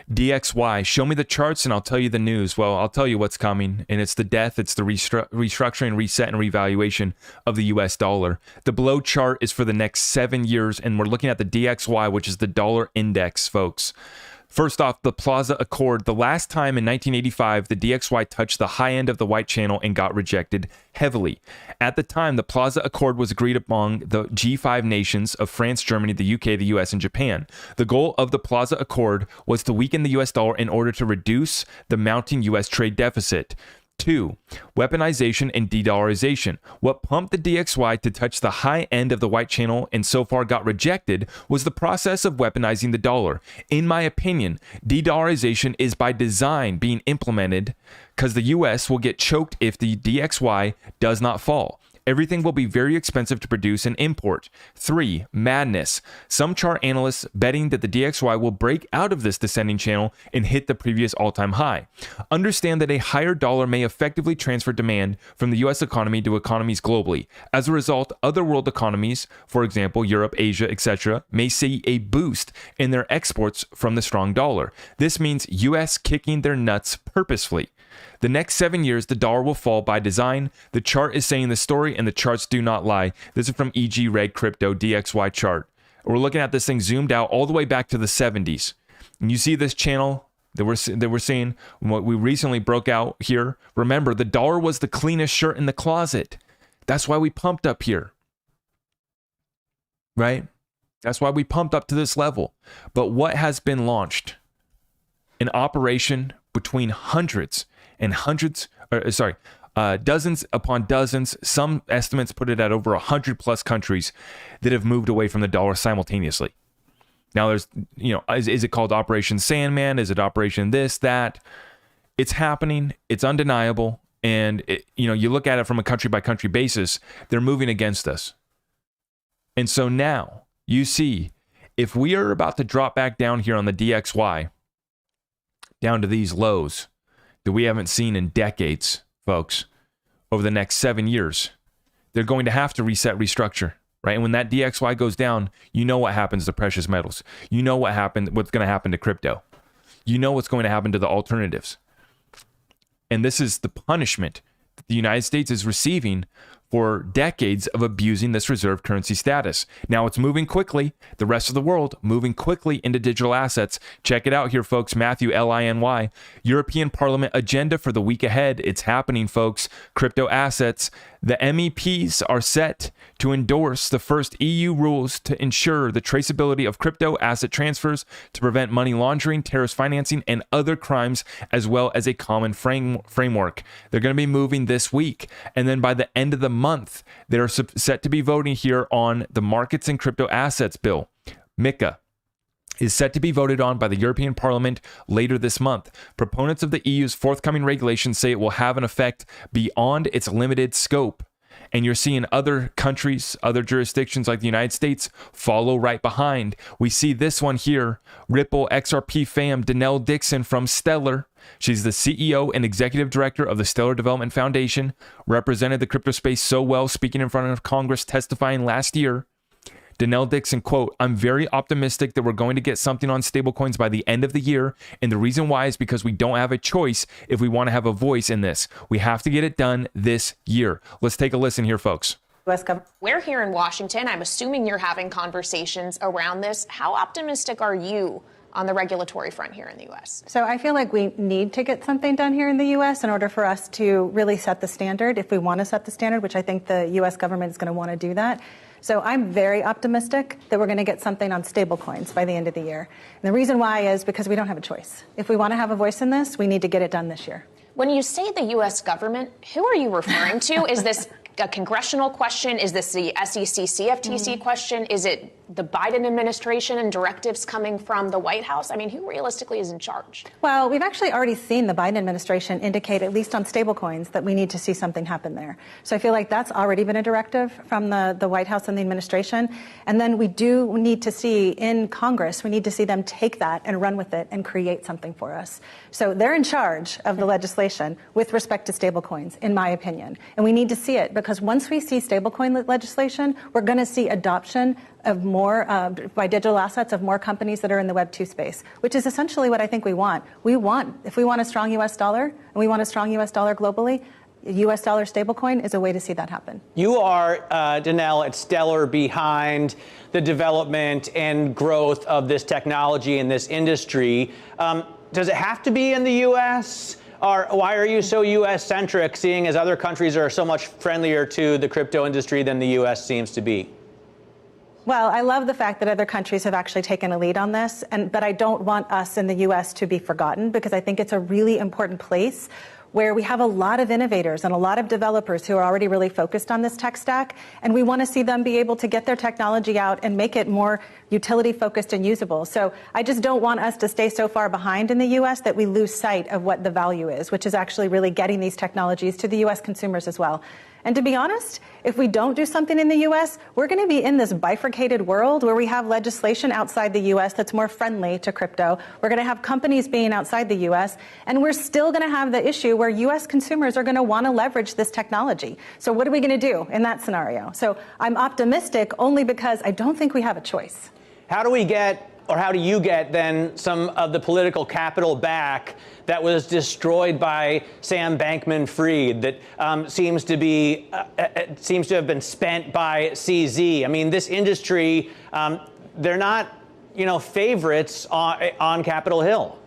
DXY, show me the charts and I'll tell you the news. Well, I'll tell you what's coming, and it's the death, it's the restructuring, reset, and revaluation of the US dollar. The below chart is for the next 7 years, and we're looking at the DXY, which is the dollar index, folks. First off, the Plaza Accord. The last time in 1985, the DXY touched the high end of the white channel and got rejected heavily. At the time, the Plaza Accord was agreed among the G5 nations of France, Germany, the UK, the US, and Japan. The goal of the Plaza Accord was to weaken the US dollar in order to reduce the mounting US trade deficit. 2. Weaponization and de-dollarization. What pumped the DXY to touch the high end of the white channel and so far got rejected was the process of weaponizing the dollar. In my opinion, de-dollarization is by design being implemented because the US will get choked if the DXY does not fall. Everything will be very expensive to produce and import. 3. Madness. Some chart analysts betting that the DXY will break out of this descending channel and hit the previous all-time high. Understand that a higher dollar may effectively transfer demand from the US economy to economies globally. As a result, other world economies, for example, Europe, Asia, etc., may see a boost in their exports from the strong dollar. This means US kicking their nuts purposefully. The next 7 years, the dollar will fall by design. The chart is saying the story, and the charts do not lie. This is from EG Reg Crypto DXY chart. We're looking at this thing zoomed out all the way back to the 70s. And you see this channel that we're seeing, what we recently broke out here. Remember, the dollar was the cleanest shirt in the closet. That's why we pumped up here. Right? That's why we pumped up to this level. But what has been launched? An operation between dozens upon dozens. Some estimates put it at over 100 plus countries that have moved away from the dollar simultaneously. Now there's, is it called Operation Sandman? Is it Operation this, that? It's happening. It's undeniable. And you look at it from a country by country basis, they're moving against us. And so now you see, if we are about to drop back down here on the DXY, down to these lows that we haven't seen in decades, folks, over the next 7 years, they're going to have to reset, restructure, right? And when that DXY goes down, you know what happens to precious metals. You know what's going to happen to crypto. You know what's going to happen to the alternatives. And this is the punishment that the United States is receiving for decades of abusing this reserve currency status. Now it's moving quickly. The rest of the world moving quickly into digital assets. Check it out here, folks. Matthew, L-I-N-Y. European Parliament agenda for the week ahead. It's happening, folks. Crypto assets. The MEPs are set to endorse the first EU rules to ensure the traceability of crypto asset transfers to prevent money laundering, terrorist financing, and other crimes, as well as a common framework. They're going to be moving this week. And then by the end of the month, they're set to be voting here on the Markets and Crypto Assets Bill. MiCA is set to be voted on by the European Parliament later this month. Proponents of the EU's forthcoming regulations say it will have an effect beyond its limited scope. And you're seeing other countries, other jurisdictions like the United States follow right behind. We see this one here, Ripple XRP fam Danelle Dixon from Stellar. She's the CEO and executive director of the Stellar Development Foundation, represented the crypto space so well, speaking in front of Congress, testifying last year. Danelle Dixon, quote, "I'm very optimistic that we're going to get something on stablecoins by the end of the year. And the reason why is because we don't have a choice if we want to have a voice in this. We have to get it done this year." Let's take a listen here, folks. U.S. government. We're here in Washington. I'm assuming you're having conversations around this. How optimistic are you on the regulatory front here in the U.S.? So I feel like we need to get something done here in the U.S. in order for us to really set the standard, if we want to set the standard, which I think the U.S. government is going to want to do that. So I'm very optimistic that we're going to get something on stablecoins by the end of the year. And the reason why is because we don't have a choice. If we want to have a voice in this, we need to get it done this year. When you say the U.S. government, who are you referring to? Is this a congressional question? Is this the SEC CFTC question? Is it the Biden administration and directives coming from the White House? I mean, who realistically is in charge? Well, we've actually already seen the Biden administration indicate, at least on stablecoins, that we need to see something happen there. So I feel like that's already been a directive from the White House and the administration. And then we do need to see in Congress, we need to see them take that and run with it and create something for us. So they're in charge of the legislation with respect to stablecoins, in my opinion. And we need to see it because once we see stablecoin legislation, we're going to see adoption of more, by digital assets, of more companies that are in the Web 2 space, which is essentially what I think we want. If we want a strong U.S. dollar, and we want a strong U.S. dollar globally, a U.S. dollar stablecoin is a way to see that happen. You are, Danelle, at Stellar behind the development and growth of this technology in this industry. Does it have to be in the U.S.? Or why are you so U.S.-centric, seeing as other countries are so much friendlier to the crypto industry than the U.S. seems to be? Well, I love the fact that other countries have actually taken a lead on this, but I don't want us in the U.S. to be forgotten because I think it's a really important place where we have a lot of innovators and a lot of developers who are already really focused on this tech stack, and we want to see them be able to get their technology out and make it more utility-focused and usable. So I just don't want us to stay so far behind in the U.S. that we lose sight of what the value is, which is actually really getting these technologies to the U.S. consumers as well. And to be honest, if we don't do something in the U.S., we're going to be in this bifurcated world where we have legislation outside the U.S. that's more friendly to crypto. We're going to have companies being outside the U.S., and we're still going to have the issue where U.S. consumers are going to want to leverage this technology. So what are we going to do in that scenario? So I'm optimistic only because I don't think we have a choice. How do you get then some of the political capital back that was destroyed by Sam Bankman-Fried that seems to have been spent by CZ? I mean, this industry, they're not, favorites on Capitol Hill.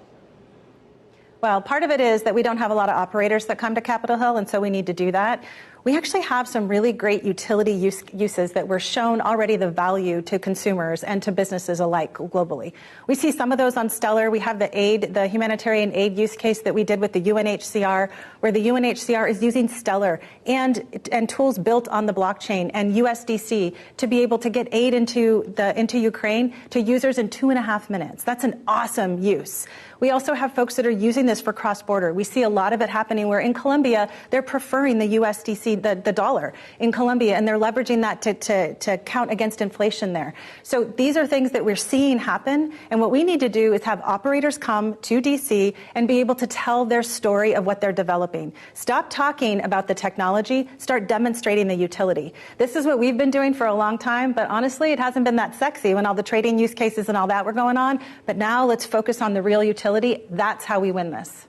Well, part of it is that we don't have a lot of operators that come to Capitol Hill, and so we need to do that. We actually have some really great utility uses that were shown already the value to consumers and to businesses alike globally. We see some of those on Stellar. We have the humanitarian aid use case that we did with the UNHCR, where the UNHCR is using Stellar and tools built on the blockchain and USDC to be able to get aid into Ukraine to users in 2.5 minutes. That's an awesome use. We also have folks that are using this for cross-border. We see a lot of it happening where in Colombia, they're preferring the USDC, the dollar in Colombia, and they're leveraging that to count against inflation there. So these are things that we're seeing happen. And what we need to do is have operators come to DC and be able to tell their story of what they're developing. Stop talking about the technology, start demonstrating the utility. This is what we've been doing for a long time, but honestly, it hasn't been that sexy when all the trading use cases and all that were going on. But now let's focus on the real utility. That's how we win this.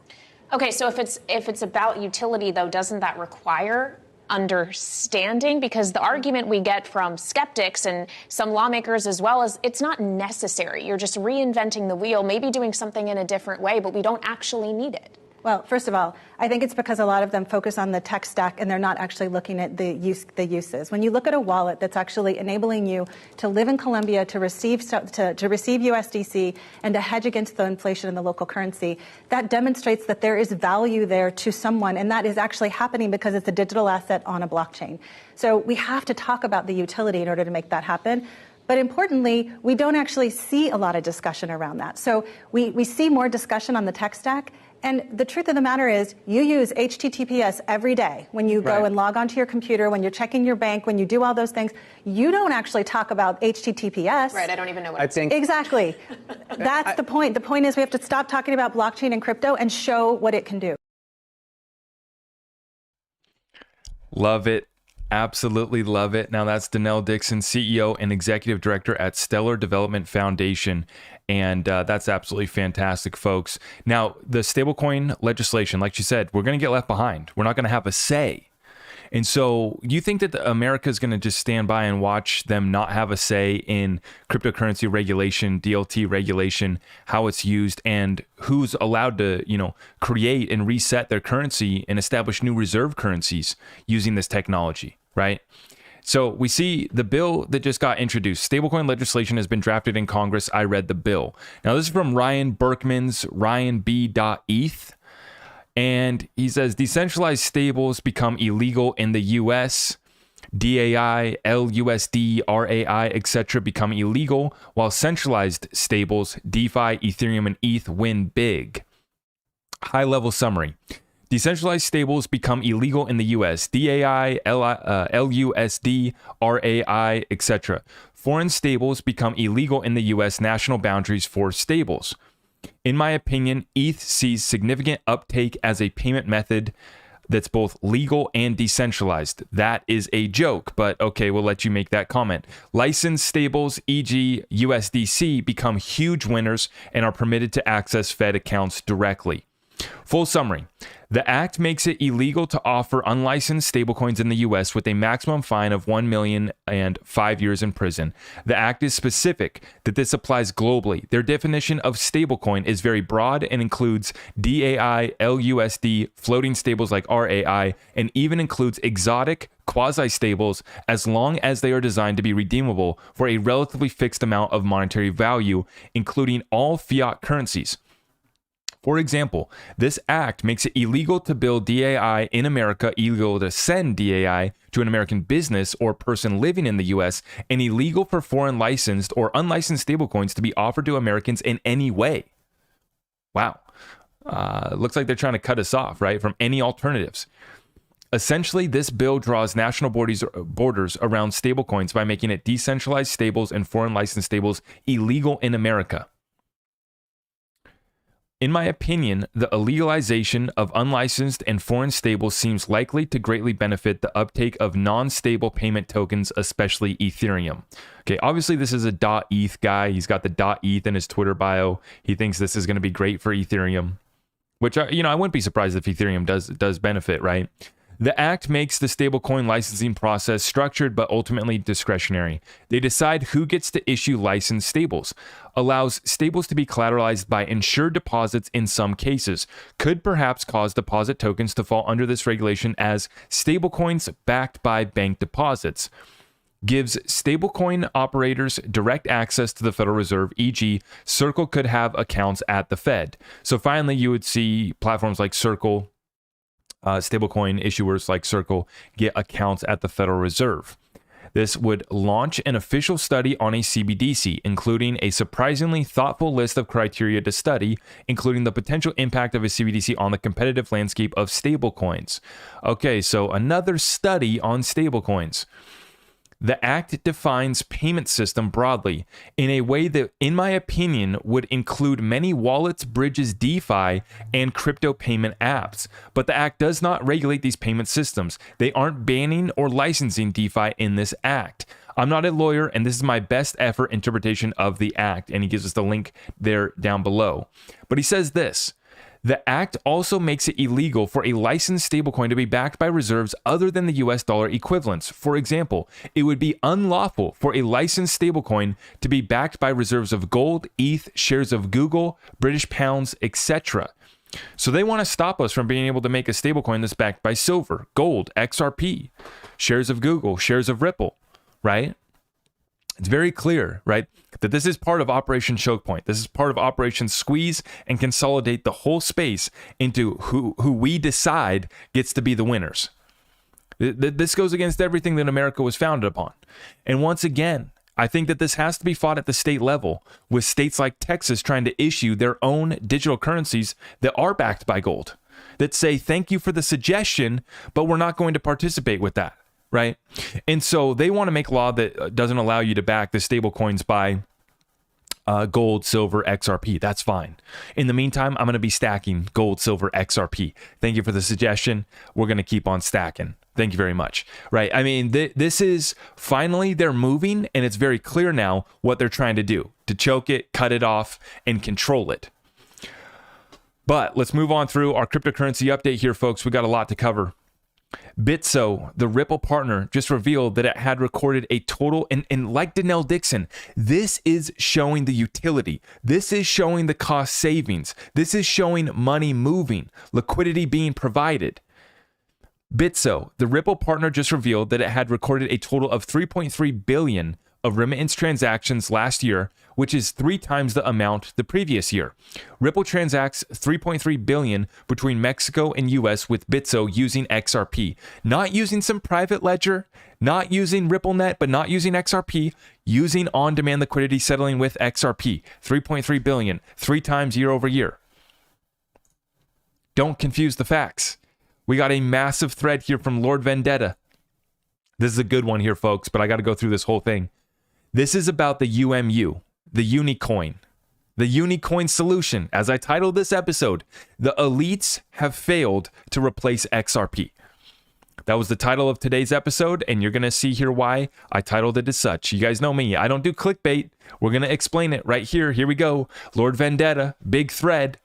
Okay, so if it's about utility, though, doesn't that require understanding? Because the argument we get from skeptics and some lawmakers as well is it's not necessary. You're just reinventing the wheel, maybe doing something in a different way, but we don't actually need it. Well, first of all, I think it's because a lot of them focus on the tech stack and they're not actually looking at the uses. When you look at a wallet that's actually enabling you to live in Colombia, to receive USDC, and to hedge against the inflation in the local currency, that demonstrates that there is value there to someone, and that is actually happening because it's a digital asset on a blockchain. So we have to talk about the utility in order to make that happen. But importantly, we don't actually see a lot of discussion around that. So we see more discussion on the tech stack. And the truth of the matter is, you use HTTPS every day when you go and log onto your computer, when you're checking your bank, when you do all those things. You don't actually talk about HTTPS. Right, I don't even know what Exactly. That's the point. The point is we have to stop talking about blockchain and crypto and show what it can do. Love it. Absolutely love it. Now that's Danelle Dixon, CEO and Executive Director at Stellar Development Foundation. And that's absolutely fantastic, folks. Now, the stablecoin legislation, like she said, we're going to get left behind. We're not going to have a say. And so you think that America is going to just stand by and watch them not have a say in cryptocurrency regulation, DLT regulation, how it's used, and who's allowed to, create and reset their currency and establish new reserve currencies using this technology, right? So we see the bill that just got introduced. Stablecoin legislation has been drafted in Congress. I read the bill. Now, this is from Ryan Berkman's ryanb.eth. And he says, decentralized stables become illegal in the U.S. DAI, LUSD, RAI, etc. become illegal, while centralized stables, DeFi, Ethereum, and ETH win big. High-level summary. Decentralized stables become illegal in the U.S. DAI, LUSD, RAI, etc. Foreign stables become illegal in the U.S. national boundaries for stables. In my opinion, ETH sees significant uptake as a payment method that's both legal and decentralized. That is a joke, but okay, we'll let you make that comment. Licensed stables, e.g. USDC, become huge winners and are permitted to access Fed accounts directly. Full summary. The act makes it illegal to offer unlicensed stablecoins in the U.S. with a maximum fine of $1 million and 5 years in prison. The act is specific that this applies globally. Their definition of stablecoin is very broad and includes DAI, LUSD, floating stables like RAI, and even includes exotic quasi-stables as long as they are designed to be redeemable for a relatively fixed amount of monetary value, including all fiat currencies. For example, this act makes it illegal to build DAI in America, illegal to send DAI to an American business or person living in the U.S., and illegal for foreign licensed or unlicensed stablecoins to be offered to Americans in any way. Wow. Looks like they're trying to cut us off, right, from any alternatives. Essentially, this bill draws national borders around stablecoins by making it decentralized stables and foreign licensed stables illegal in America. In my opinion, the illegalization of unlicensed and foreign stables seems likely to greatly benefit the uptake of non-stable payment tokens, especially Ethereum. Okay, obviously this is a .eth guy. He's got the .eth in his Twitter bio. He thinks this is going to be great for Ethereum, which I wouldn't be surprised if Ethereum does benefit, right? The act makes the stablecoin licensing process structured but ultimately discretionary. They decide who gets to issue licensed stables, allows stables to be collateralized by insured deposits in some cases, could perhaps cause deposit tokens to fall under this regulation as stablecoins backed by bank deposits, gives stablecoin operators direct access to the Federal Reserve, e.g., Circle could have accounts at the Fed. So finally, you would see platforms like Circle, stablecoin issuers like Circle get accounts at the Federal Reserve. This would launch an official study on a CBDC, including a surprisingly thoughtful list of criteria to study, including the potential impact of a CBDC on the competitive landscape of stablecoins. Okay, so another study on stablecoins. The act defines payment system broadly in a way that, in my opinion, would include many wallets, bridges, DeFi, and crypto payment apps. But the act does not regulate these payment systems. They aren't banning or licensing DeFi in this act. I'm not a lawyer, and this is my best effort interpretation of the act. And he gives us the link there down below. But he says this. The act also makes it illegal for a licensed stablecoin to be backed by reserves other than the US dollar equivalents. For example, it would be unlawful for a licensed stablecoin to be backed by reserves of gold, ETH, shares of Google, British pounds, etc. So they want to stop us from being able to make a stablecoin that's backed by silver, gold, XRP, shares of Google, shares of Ripple, right? It's very clear, right, that this is part of Operation Choke Point. This is part of Operation Squeeze and consolidate the whole space into who we decide gets to be the winners. This goes against everything that America was founded upon. And once again, I think that this has to be fought at the state level, with states like Texas trying to issue their own digital currencies that are backed by gold, that say, thank you for the suggestion, but we're not going to participate with that. Right. And so they want to make law that doesn't allow you to back the stable coins by gold, silver, XRP. That's fine. In the meantime, I'm going to be stacking gold, silver, XRP. Thank you for the suggestion. We're going to keep on stacking. Thank you very much. Right. I mean, this is finally they're moving, and it's very clear now what they're trying to do to choke it, cut it off, and control it. But let's move on through our cryptocurrency update here, folks. We got a lot to cover. Bitso, the Ripple partner, just revealed that it had recorded a total, and like Danelle Dixon, this is showing the utility. This is showing the cost savings. This is showing money moving, liquidity being provided. Bitso, the Ripple partner, just revealed that it had recorded a total of 3.3 billion of remittance transactions last year, which is 3 times the amount the previous year. Ripple transacts 3.3 billion between Mexico and US with Bitso using XRP, not using some private ledger, not using RippleNet, but not using XRP, using on-demand liquidity settling with XRP. 3.3 billion, 3 times year over year. Don't confuse the facts. We got a massive thread here from Lord Vendetta. This is a good one here, folks, but I got to go through this whole thing. This is about the UMU, the Unicoin. The Unicoin solution. As I titled this episode, the elites have failed to replace XRP. That was the title of today's episode, and you're going to see here why I titled it as such. You guys know me. I don't do clickbait. We're going to explain it right here. Here we go. Lord Vendetta, big thread.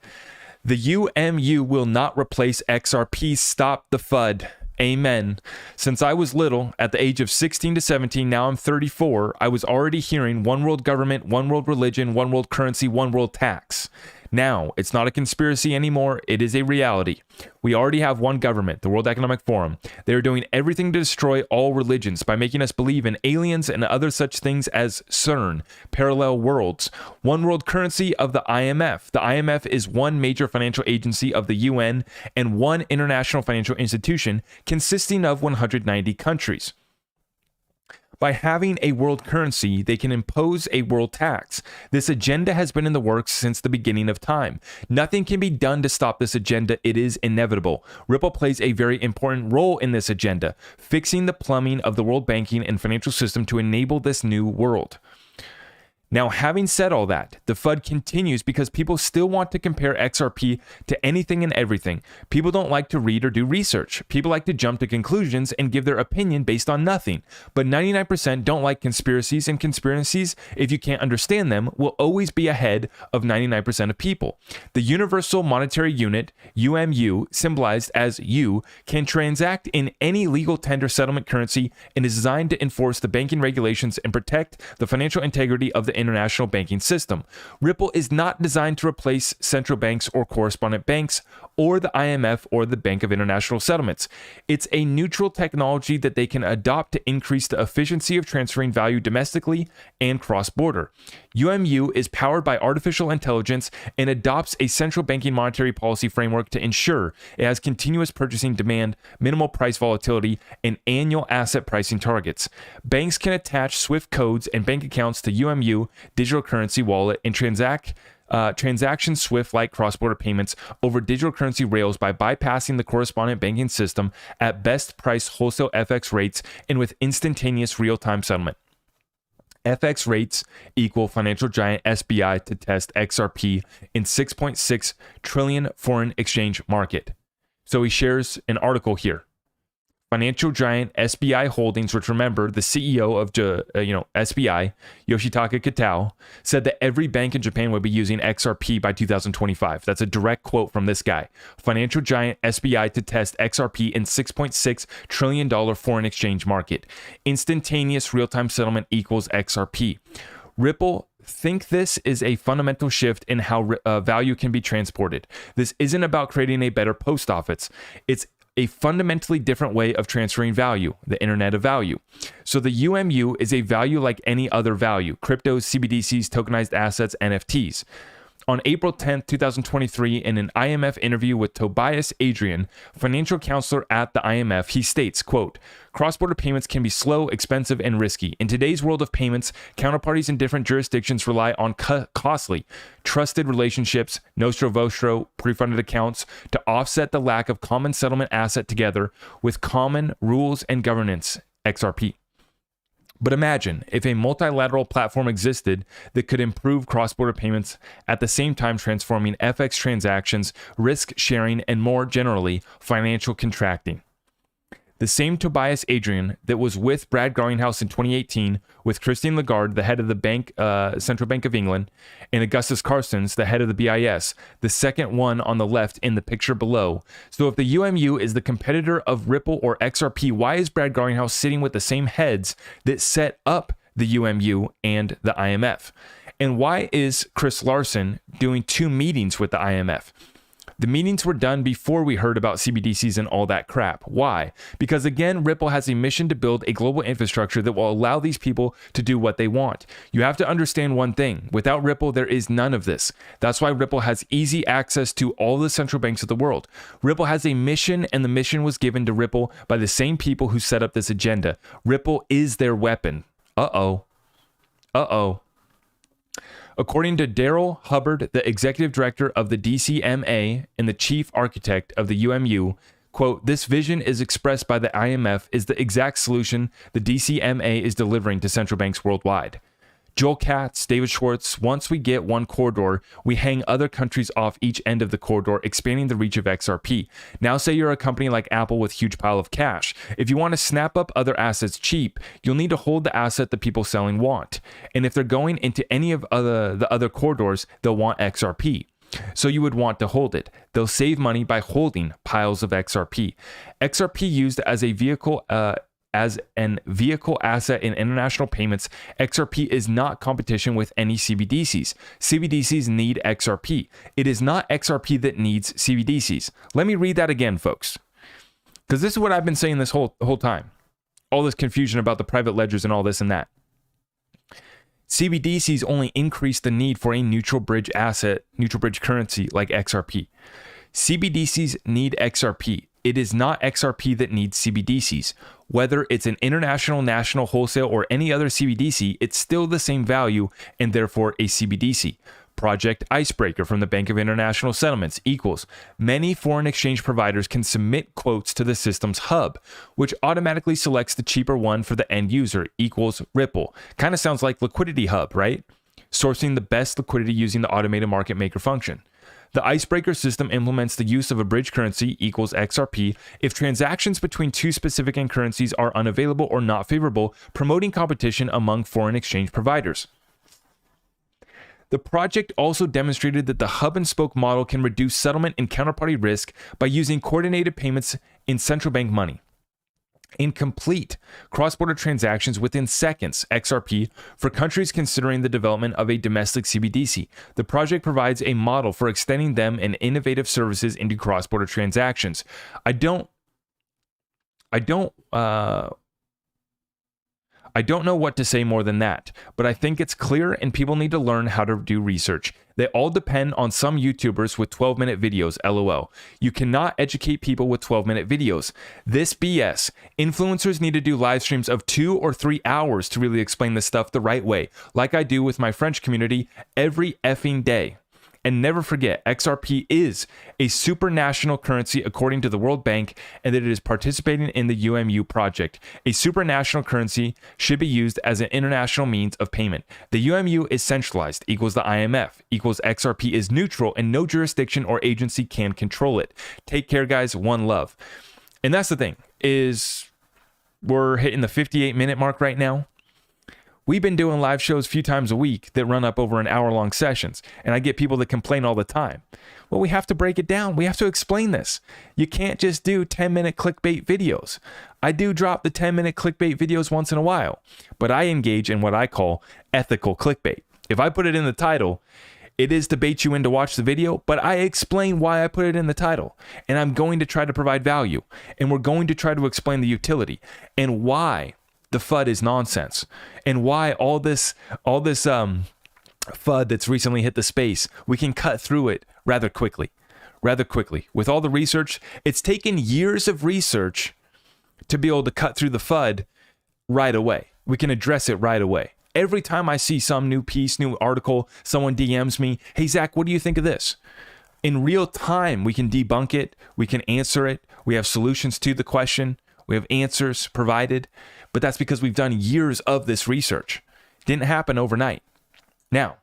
The UMU will not replace XRP. Stop the FUD. Amen. Since I was little, at the age of 16 to 17, now I'm 34, I was already hearing one world government, one world religion, one world currency, one world tax. Now, it's not a conspiracy anymore. It is a reality. We already have one government, the World Economic Forum. They are doing everything to destroy all religions by making us believe in aliens and other such things as CERN, parallel worlds. One world currency of the IMF. The IMF is one major financial agency of the UN and one international financial institution consisting of 190 countries. By having a world currency, they can impose a world tax. This agenda has been in the works since the beginning of time. Nothing can be done to stop this agenda. It is inevitable. Ripple plays a very important role in this agenda, fixing the plumbing of the world banking and financial system to enable this new world. Now, having said all that, the FUD continues because people still want to compare XRP to anything and everything. People don't like to read or do research. People like to jump to conclusions and give their opinion based on nothing. But 99% don't like conspiracies, and conspiracies, if you can't understand them, will always be ahead of 99% of people. The Universal Monetary Unit, UMU, symbolized as U, can transact in any legal tender settlement currency and is designed to enforce the banking regulations and protect the financial integrity of the international banking system. Ripple is not designed to replace central banks or correspondent banks or the IMF or the Bank of International Settlements. It's a neutral technology that they can adopt to increase the efficiency of transferring value domestically and cross-border. UMU is powered by artificial intelligence and adopts a central banking monetary policy framework to ensure it has continuous purchasing demand, minimal price volatility, and annual asset pricing targets. Banks can attach SWIFT codes and bank accounts to UMU digital currency wallet and transaction SWIFT-like cross-border payments over digital currency rails by bypassing the correspondent banking system at best price wholesale FX rates and with instantaneous real-time settlement. FX rates equal financial giant SBI to test XRP in 6.6 trillion foreign exchange market. So he shares an article here. Financial giant SBI Holdings, which remember the CEO of SBI, Yoshitaka Kitao, said that every bank in Japan would be using XRP by 2025. That's a direct quote from this guy. Financial giant SBI to test XRP in $6.6 trillion foreign exchange market. Instantaneous real-time settlement equals XRP. Ripple think this is a fundamental shift in how value can be transported. This isn't about creating a better post office. It's a fundamentally different way of transferring value, the internet of value. So the UMU is a value like any other value, cryptos, CBDCs, tokenized assets, NFTs. On April 10, 2023, in an IMF interview with Tobias Adrian, financial counselor at the IMF, he states, quote, cross-border payments can be slow, expensive, and risky. In today's world of payments, counterparties in different jurisdictions rely on costly, trusted relationships, nostro vostro, pre-funded accounts, to offset the lack of common settlement asset together with common rules and governance, XRP. But imagine if a multilateral platform existed that could improve cross-border payments at the same time transforming FX transactions, risk sharing, and more generally, financial contracting. The same Tobias Adrian that was with Brad Garlinghouse in 2018, with Christine Lagarde, the head of the Central Bank of England, and Augustus Carstens, the head of the BIS, the second one on the left in the picture below. So if the UMU is the competitor of Ripple or XRP, why is Brad Garlinghouse sitting with the same heads that set up the UMU and the IMF? And why is Chris Larsen doing 2 meetings with the IMF? The meetings were done before we heard about CBDCs and all that crap. Why? Because again, Ripple has a mission to build a global infrastructure that will allow these people to do what they want. You have to understand one thing. Without Ripple, there is none of this. That's why Ripple has easy access to all the central banks of the world. Ripple has a mission, and the mission was given to Ripple by the same people who set up this agenda. Ripple is their weapon. Uh-oh. According to Daryl Hubbard, the executive director of the DCMA and the chief architect of the UMU, quote, "This vision is expressed by the IMF is the exact solution the DCMA is delivering to central banks worldwide." Joel Katz, David Schwartz, once we get one corridor, we hang other countries off each end of the corridor, expanding the reach of XRP. Now say you're a company like Apple with huge pile of cash. If you want to snap up other assets cheap, you'll need to hold the asset the people selling want. And if they're going into any of the other corridors, they'll want XRP. So you would want to hold it. They'll save money by holding piles of XRP. XRP used as a vehicle asset in international payments, XRP is not competition with any CBDCs. CBDCs need XRP. It is not XRP that needs CBDCs. Let me read that again, folks, because this is what I've been saying this whole time. All this confusion about the private ledgers and all this and that. CBDCs only increase the need for a neutral bridge asset, neutral bridge currency like XRP. CBDCs need XRP. It is not XRP that needs CBDCs. Whether it's an international, national, wholesale, or any other CBDC, it's still the same value and therefore a CBDC. Project Icebreaker from the Bank of International Settlements equals many foreign exchange providers can submit quotes to the system's hub, which automatically selects the cheaper one for the end user equals Ripple. Kind of sounds like Liquidity Hub, right? Sourcing the best liquidity using the automated market maker function. The Icebreaker system implements the use of a bridge currency equals XRP if transactions between two specific currencies are unavailable or not favorable, promoting competition among foreign exchange providers. The project also demonstrated that the hub and spoke model can reduce settlement and counterparty risk by using coordinated payments in central bank money and complete cross-border transactions within seconds, XRP, for countries considering the development of a domestic CBDC. The project provides a model for extending them and innovative services into cross-border transactions. I don't know what to say more than that, but I think it's clear and people need to learn how to do research. They all depend on some YouTubers with 12-minute videos, LOL. You cannot educate people with 12-minute videos. This BS. Influencers need to do live streams of 2 or 3 hours to really explain this stuff the right way, like I do with my French community every effing day. And never forget, XRP is a supranational currency according to the World Bank, and that it is participating in the UMU project. A supranational currency should be used as an international means of payment. The UMU is centralized, equals the IMF, equals XRP is neutral, and no jurisdiction or agency can control it. Take care, guys. One love. And that's the thing, is we're hitting the 58-minute mark right now. We've been doing live shows a few times a week that run up over an hour-long sessions, and I get people that complain all the time. Well, we have to break it down. We have to explain this. You can't just do 10-minute clickbait videos. I do drop the 10-minute clickbait videos once in a while, but I engage in what I call ethical clickbait. If I put it in the title, it is to bait you in to watch the video, but I explain why I put it in the title, and I'm going to try to provide value, and we're going to try to explain the utility and why the FUD is nonsense, and why all this FUD that's recently hit the space, we can cut through it rather quickly. With all the research, it's taken years of research to be able to cut through the FUD right away. We can address it right away. Every time I see some new piece, new article, someone DMs me, "Hey Zach, what do you think of this?" In real time, we can debunk it, we can answer it, we have solutions to the question, we have answers provided. But that's because we've done years of this research. Didn't happen overnight. Now,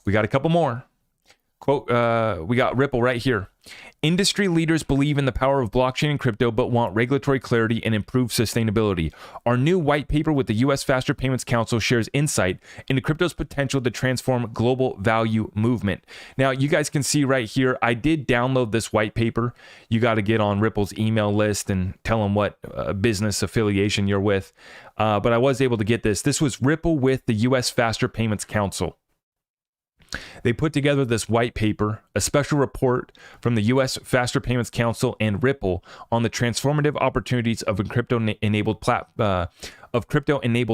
we got a couple more. Quote, we got Ripple right here. Industry leaders believe in the power of blockchain and crypto, but want regulatory clarity and improved sustainability. Our new white paper with the U.S. Faster Payments Council shares insight into crypto's potential to transform global value movement. Now, you guys can see right here, I did download this white paper. You got to get on Ripple's email list and tell them what business affiliation you're with. But I was able to get this. This was Ripple with the U.S. Faster Payments Council. They put together this white paper, a special report from the U.S. Faster Payments Council and Ripple on the transformative opportunities of crypto-enabled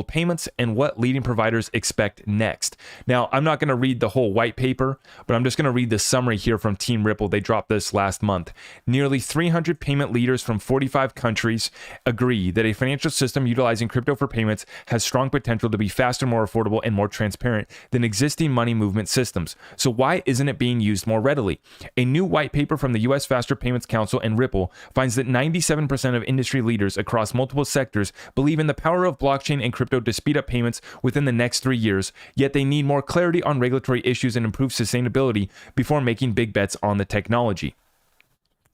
payments and what leading providers expect next. Now, I'm not going to read the whole white paper, but I'm just going to read the summary here from Team Ripple. They dropped this last month. Nearly 300 payment leaders from 45 countries agree that a financial system utilizing crypto for payments has strong potential to be faster, more affordable, and more transparent than existing money movement systems. So why isn't it being used more readily? A new white paper from the U.S. Faster Payments Council and Ripple finds that 97% of industry leaders across multiple sectors believe in the power of blockchain and crypto to speed up payments within the next 3 years, yet they need more clarity on regulatory issues and improved sustainability before making big bets on the technology.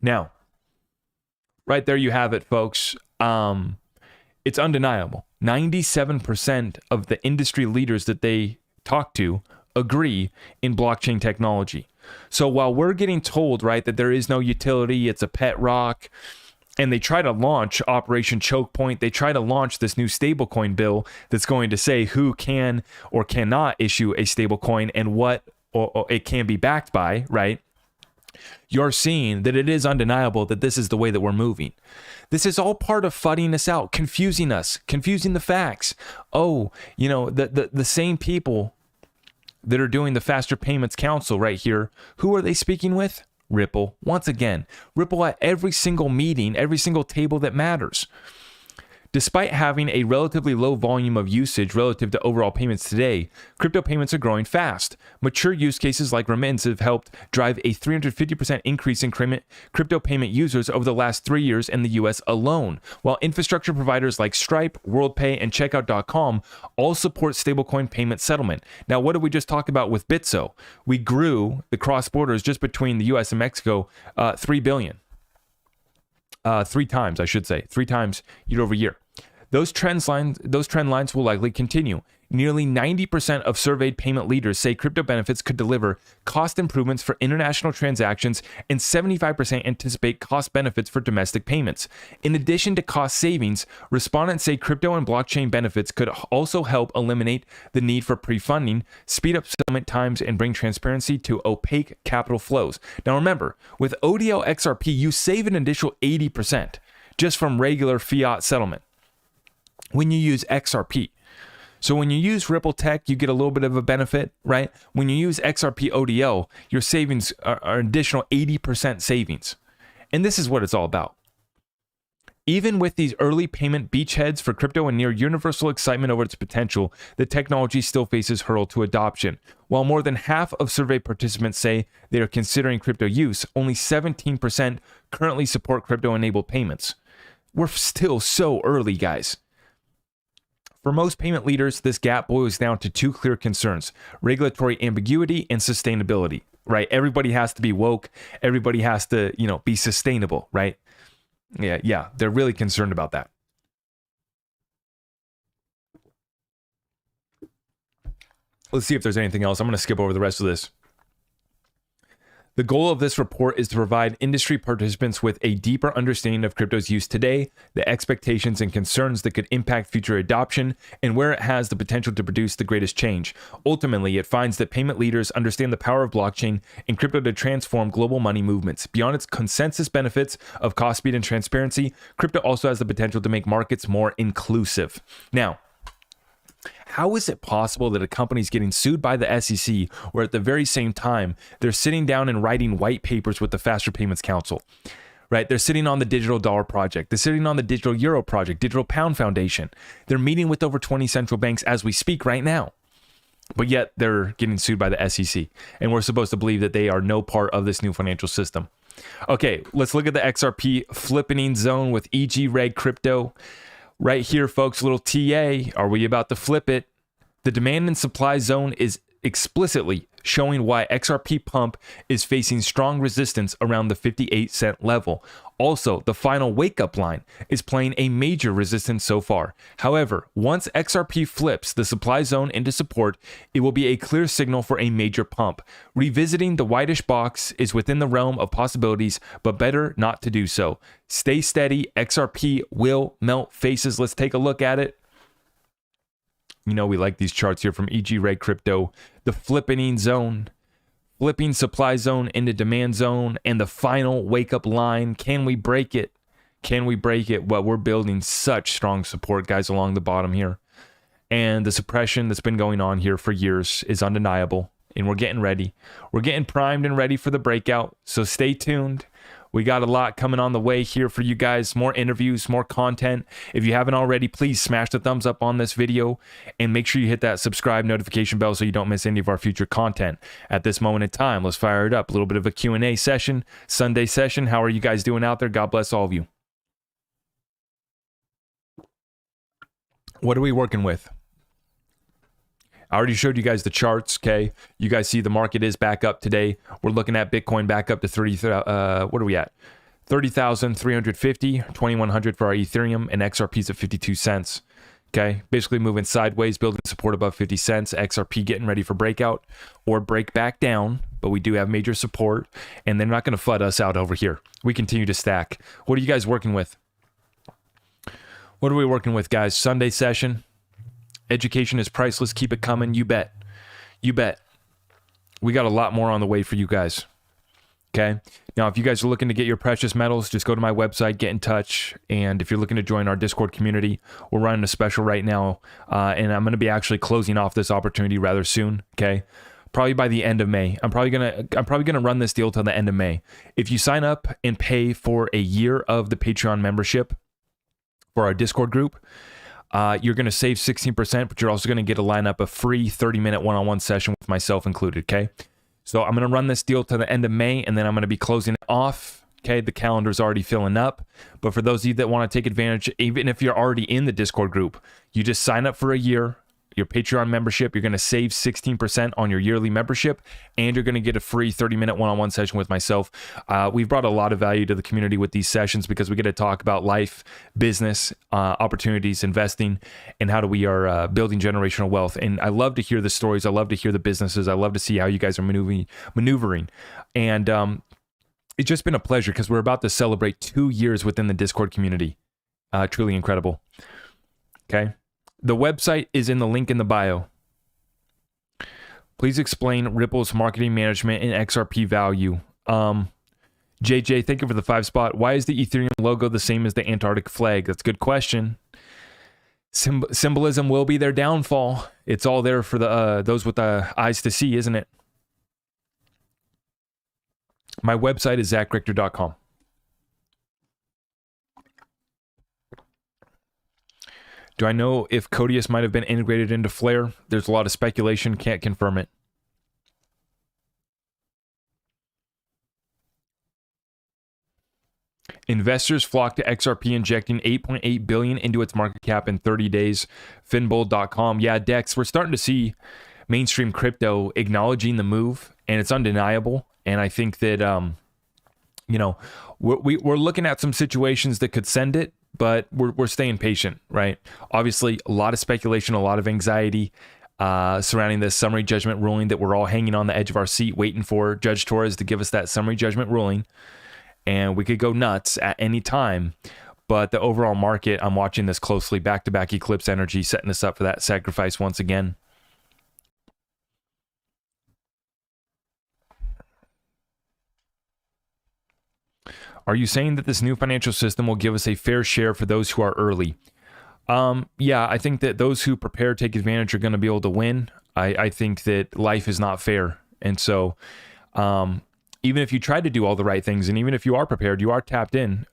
Now, right there you have it, folks. It's undeniable. 97% of the industry leaders that they talk to agree in blockchain technology. So while we're getting told, right, that there is no utility, it's a pet rock, and they try to launch Operation Choke Point, they try to launch this new stablecoin bill that's going to say who can or cannot issue a stablecoin and what or it can be backed by, right? You're seeing that it is undeniable that this is the way that we're moving. This is all part of fudding us out, confusing the facts. Oh, you know, the same people that are doing the Faster Payments Council right here, who are they speaking with? Ripple. Once again, Ripple at every single meeting, every single table that matters. Despite having a relatively low volume of usage relative to overall payments today, crypto payments are growing fast. Mature use cases like remittance have helped drive a 350% increase in crypto payment users over the last 3 years in the US alone, while infrastructure providers like Stripe, WorldPay, and Checkout.com all support stablecoin payment settlement. Now, what did we just talk about with Bitso? We grew the cross borders just between the US and Mexico 3 billion. 3 times, I should say, 3 times year over year. Those trend lines will likely continue. Nearly 90% of surveyed payment leaders say crypto benefits could deliver cost improvements for international transactions, and 75% anticipate cost benefits for domestic payments. In addition to cost savings, respondents say crypto and blockchain benefits could also help eliminate the need for pre-funding, speed up settlement times, and bring transparency to opaque capital flows. Now remember, with ODL XRP, you save an additional 80% just from regular fiat settlement when you use XRP. So when you use Ripple Tech, you get a little bit of a benefit, right? When you use XRP ODL, your savings are an additional 80% savings. And this is what it's all about. Even with these early payment beachheads for crypto and near universal excitement over its potential, the technology still faces hurdle to adoption. While more than half of survey participants say they are considering crypto use, only 17% currently support crypto-enabled payments. We're still so early, guys. For most payment leaders, this gap boils down to 2 clear concerns: regulatory ambiguity and sustainability, right? Everybody has to be woke. Everybody has to, be sustainable, right? Yeah, they're really concerned about that. Let's see if there's anything else. I'm going to skip over the rest of this. The goal of this report is to provide industry participants with a deeper understanding of crypto's use today, the expectations and concerns that could impact future adoption, and where it has the potential to produce the greatest change. Ultimately, it finds that payment leaders understand the power of blockchain and crypto to transform global money movements. Beyond its consensus benefits of cost, speed, and transparency, crypto also has the potential to make markets more inclusive. Now, how is it possible that a company is getting sued by the SEC where at the very same time they're sitting down and writing white papers with the Faster Payments Council, right? They're sitting on the Digital Dollar Project. They're sitting on the Digital Euro Project, Digital Pound Foundation. They're meeting with over 20 central banks as we speak right now. But yet they're getting sued by the SEC. And we're supposed to believe that they are no part of this new financial system. Okay, let's look at the XRP flippening zone with EG Reg Crypto. Right here, folks, little TA. Are we about to flip it? The demand and supply zone is explicitly showing why XRP pump is facing strong resistance around the 58-cent level. Also, the final wake-up line is playing a major resistance so far. However, once XRP flips the supply zone into support, it will be a clear signal for a major pump. Revisiting the whitish box is within the realm of possibilities, but better not to do so. Stay steady. XRP will melt faces. Let's take a look at it. You know, we like these charts here from EG Ray Crypto. The flipping zone. Flipping supply zone into demand zone, and the final wake-up line. Can we break it? Can we break it? Well, we're building such strong support, guys, along the bottom here. And the suppression that's been going on here for years is undeniable, and we're getting ready. We're getting primed and ready for the breakout, so stay tuned. We got a lot coming on the way here for you guys. More interviews, more content. If you haven't already, please smash the thumbs up on this video and make sure you hit that subscribe notification bell so you don't miss any of our future content. At this moment in time, let's fire it up. A little bit of a Q&A session, Sunday session. How are you guys doing out there? God bless all of you. What are we working with? I already showed you guys the charts, okay? You guys see the market is back up today. We're looking at Bitcoin back up to 30, what are we at? 30,350, 2,100 for our Ethereum, and XRP's at 52 cents, okay? Basically moving sideways, building support above 50 cents. XRP getting ready for breakout or break back down, but we do have major support, and they're not going to flood us out over here. We continue to stack. What are you guys working with? What are we working with, guys? Sunday session. Education is priceless. Keep it coming. You bet. You bet. We got a lot more on the way for you guys. Okay. Now, if you guys are looking to get your precious metals, just go to my website, get in touch. And if you're looking to join our Discord community, we're running a special right now. And I'm going to be actually closing off this opportunity rather soon. Okay. Probably by the end of May. I'm probably gonna run this deal till the end of May. If you sign up and pay for a year of the Patreon membership for our Discord group, you're going to save 16%, but you're also going to get a lineup of free 30-minute one-on-one session with myself included, okay? So I'm going to run this deal to the end of May, and then I'm going to be closing it off, okay? The calendar's already filling up, but for those of you that want to take advantage, even if you're already in the Discord group, you just sign up for a year, your Patreon membership, you're going to save 16% on your yearly membership, and you're going to get a free 30-minute one-on-one session with myself. We've brought a lot of value to the community with these sessions because we get to talk about life, business, opportunities, investing, and how we are building generational wealth. And I love to hear the stories. I love to hear the businesses. I love to see how you guys are maneuvering. And it's just been a pleasure because we're about to celebrate 2 years within the Discord community. Truly incredible. Okay. The website is in the link in the bio. Please explain Ripple's marketing management and XRP value. JJ, thank you for the 5 spot. Why is the Ethereum logo the same as the Antarctic flag? That's a good question. Symbolism will be their downfall. It's all there for the those with the eyes to see, isn't it? My website is zachrector.com. Do I know if Codius might have been integrated into Flare? There's a lot of speculation, can't confirm it. Investors flock to XRP, injecting $8.8 billion into its market cap in 30 days. Finbold.com. Yeah, Dex, we're starting to see mainstream crypto acknowledging the move, and it's undeniable. And I think that, we're looking at some situations that could send it, but we're staying patient, right? Obviously, a lot of speculation, a lot of anxiety surrounding this summary judgment ruling that we're all hanging on the edge of our seat waiting for Judge Torres to give us that summary judgment ruling. And we could go nuts at any time. But the overall market, I'm watching this closely. Back-to-back eclipse energy, setting us up for that sacrifice once again. Are you saying that this new financial system will give us a fair share for those who are early? Yeah, I think that those who prepare, take advantage are going to be able to win. I think that life is not fair. And so even if you try to do all the right things, and even if you are prepared, you are tapped in.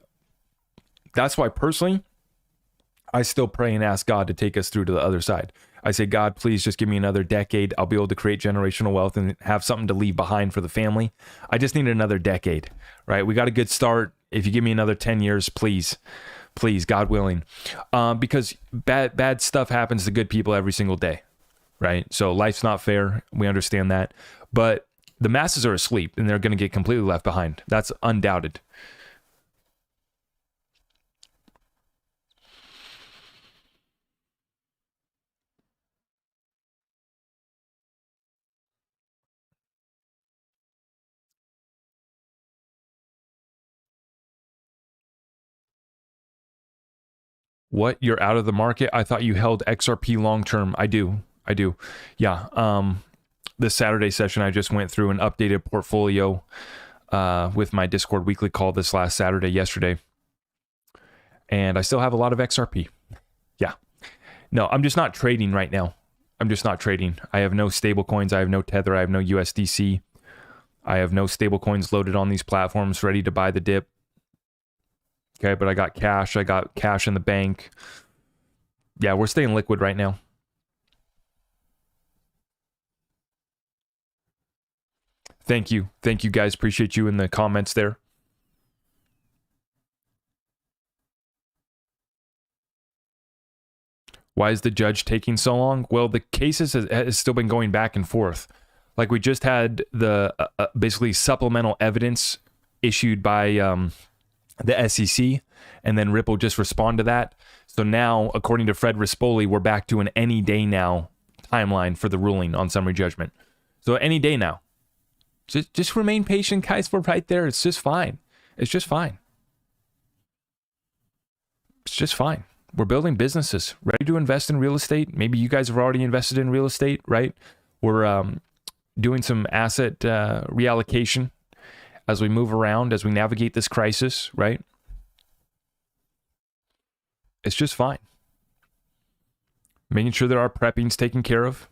That's why personally, I still pray and ask God to take us through to the other side. I say, God, please just give me another decade. I'll be able to create generational wealth and have something to leave behind for the family. I just need another decade, right? We got a good start. If you give me another 10 years, please, God willing. Because bad stuff happens to good people every single day. right? So life's not fair. We understand that. But the masses are asleep and they're going to get completely left behind. That's undoubted. What? You're out of the market? I thought you held XRP long term. I do. Yeah. This Saturday session, I just went through an updated portfolio with my Discord weekly call this last Saturday, yesterday. And I still have a lot of XRP. Yeah. No, I'm just not trading right now. I'm just not trading. I have no stable coins. I have no Tether. I have no USDC. I have no stable coins loaded on these platforms ready to buy the dip. Okay, but I got cash. I got cash in the bank. Yeah, we're staying liquid right now. Thank you. Thank you, guys. Appreciate you in the comments there. Why is the judge taking so long? Well, the cases has still been going back and forth. Like we just had the basically supplemental evidence issued by the SEC, and then Ripple just responded to that. So now, according to Fred Rispoli, we're back to an any day now timeline for the ruling on summary judgment. So any day now. Just remain patient, guys. We're right there. It's just fine. It's just fine. It's just fine. We're building businesses, ready to invest in real estate. Maybe you guys have already invested in real estate, right? We're doing some asset reallocation as we move around, as we navigate this crisis, right? It's just fine. Making sure that our prepping's taken care of.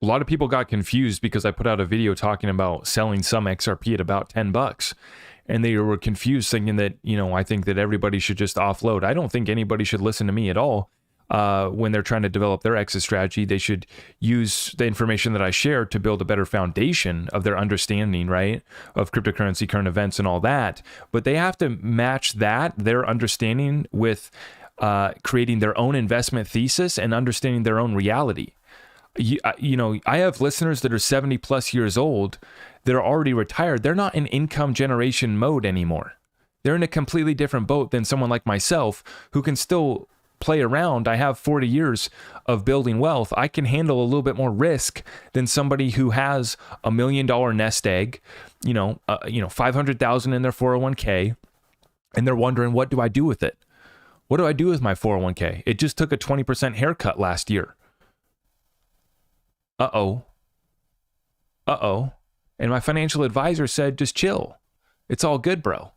A lot of people got confused because I put out a video talking about selling some XRP at about $10. And they were confused thinking that, I think that everybody should just offload. I don't think anybody should listen to me at all. When they're trying to develop their exit strategy, they should use the information that I share to build a better foundation of their understanding, right? Of cryptocurrency, current events, and all that. But they have to match their understanding with creating their own investment thesis and understanding their own reality. I have listeners that are 70 plus years old that are already retired. They're not in income generation mode anymore. They're in a completely different boat than someone like myself who can still play around. I have 40 years of building wealth. I can handle a little bit more risk than somebody who has $1 million nest egg, 500,000 in their 401k, and they're wondering, what do I do with it? What do I do with my 401k? It just took a 20% haircut last year. Uh-oh. And my financial advisor said, just chill. It's all good, bro.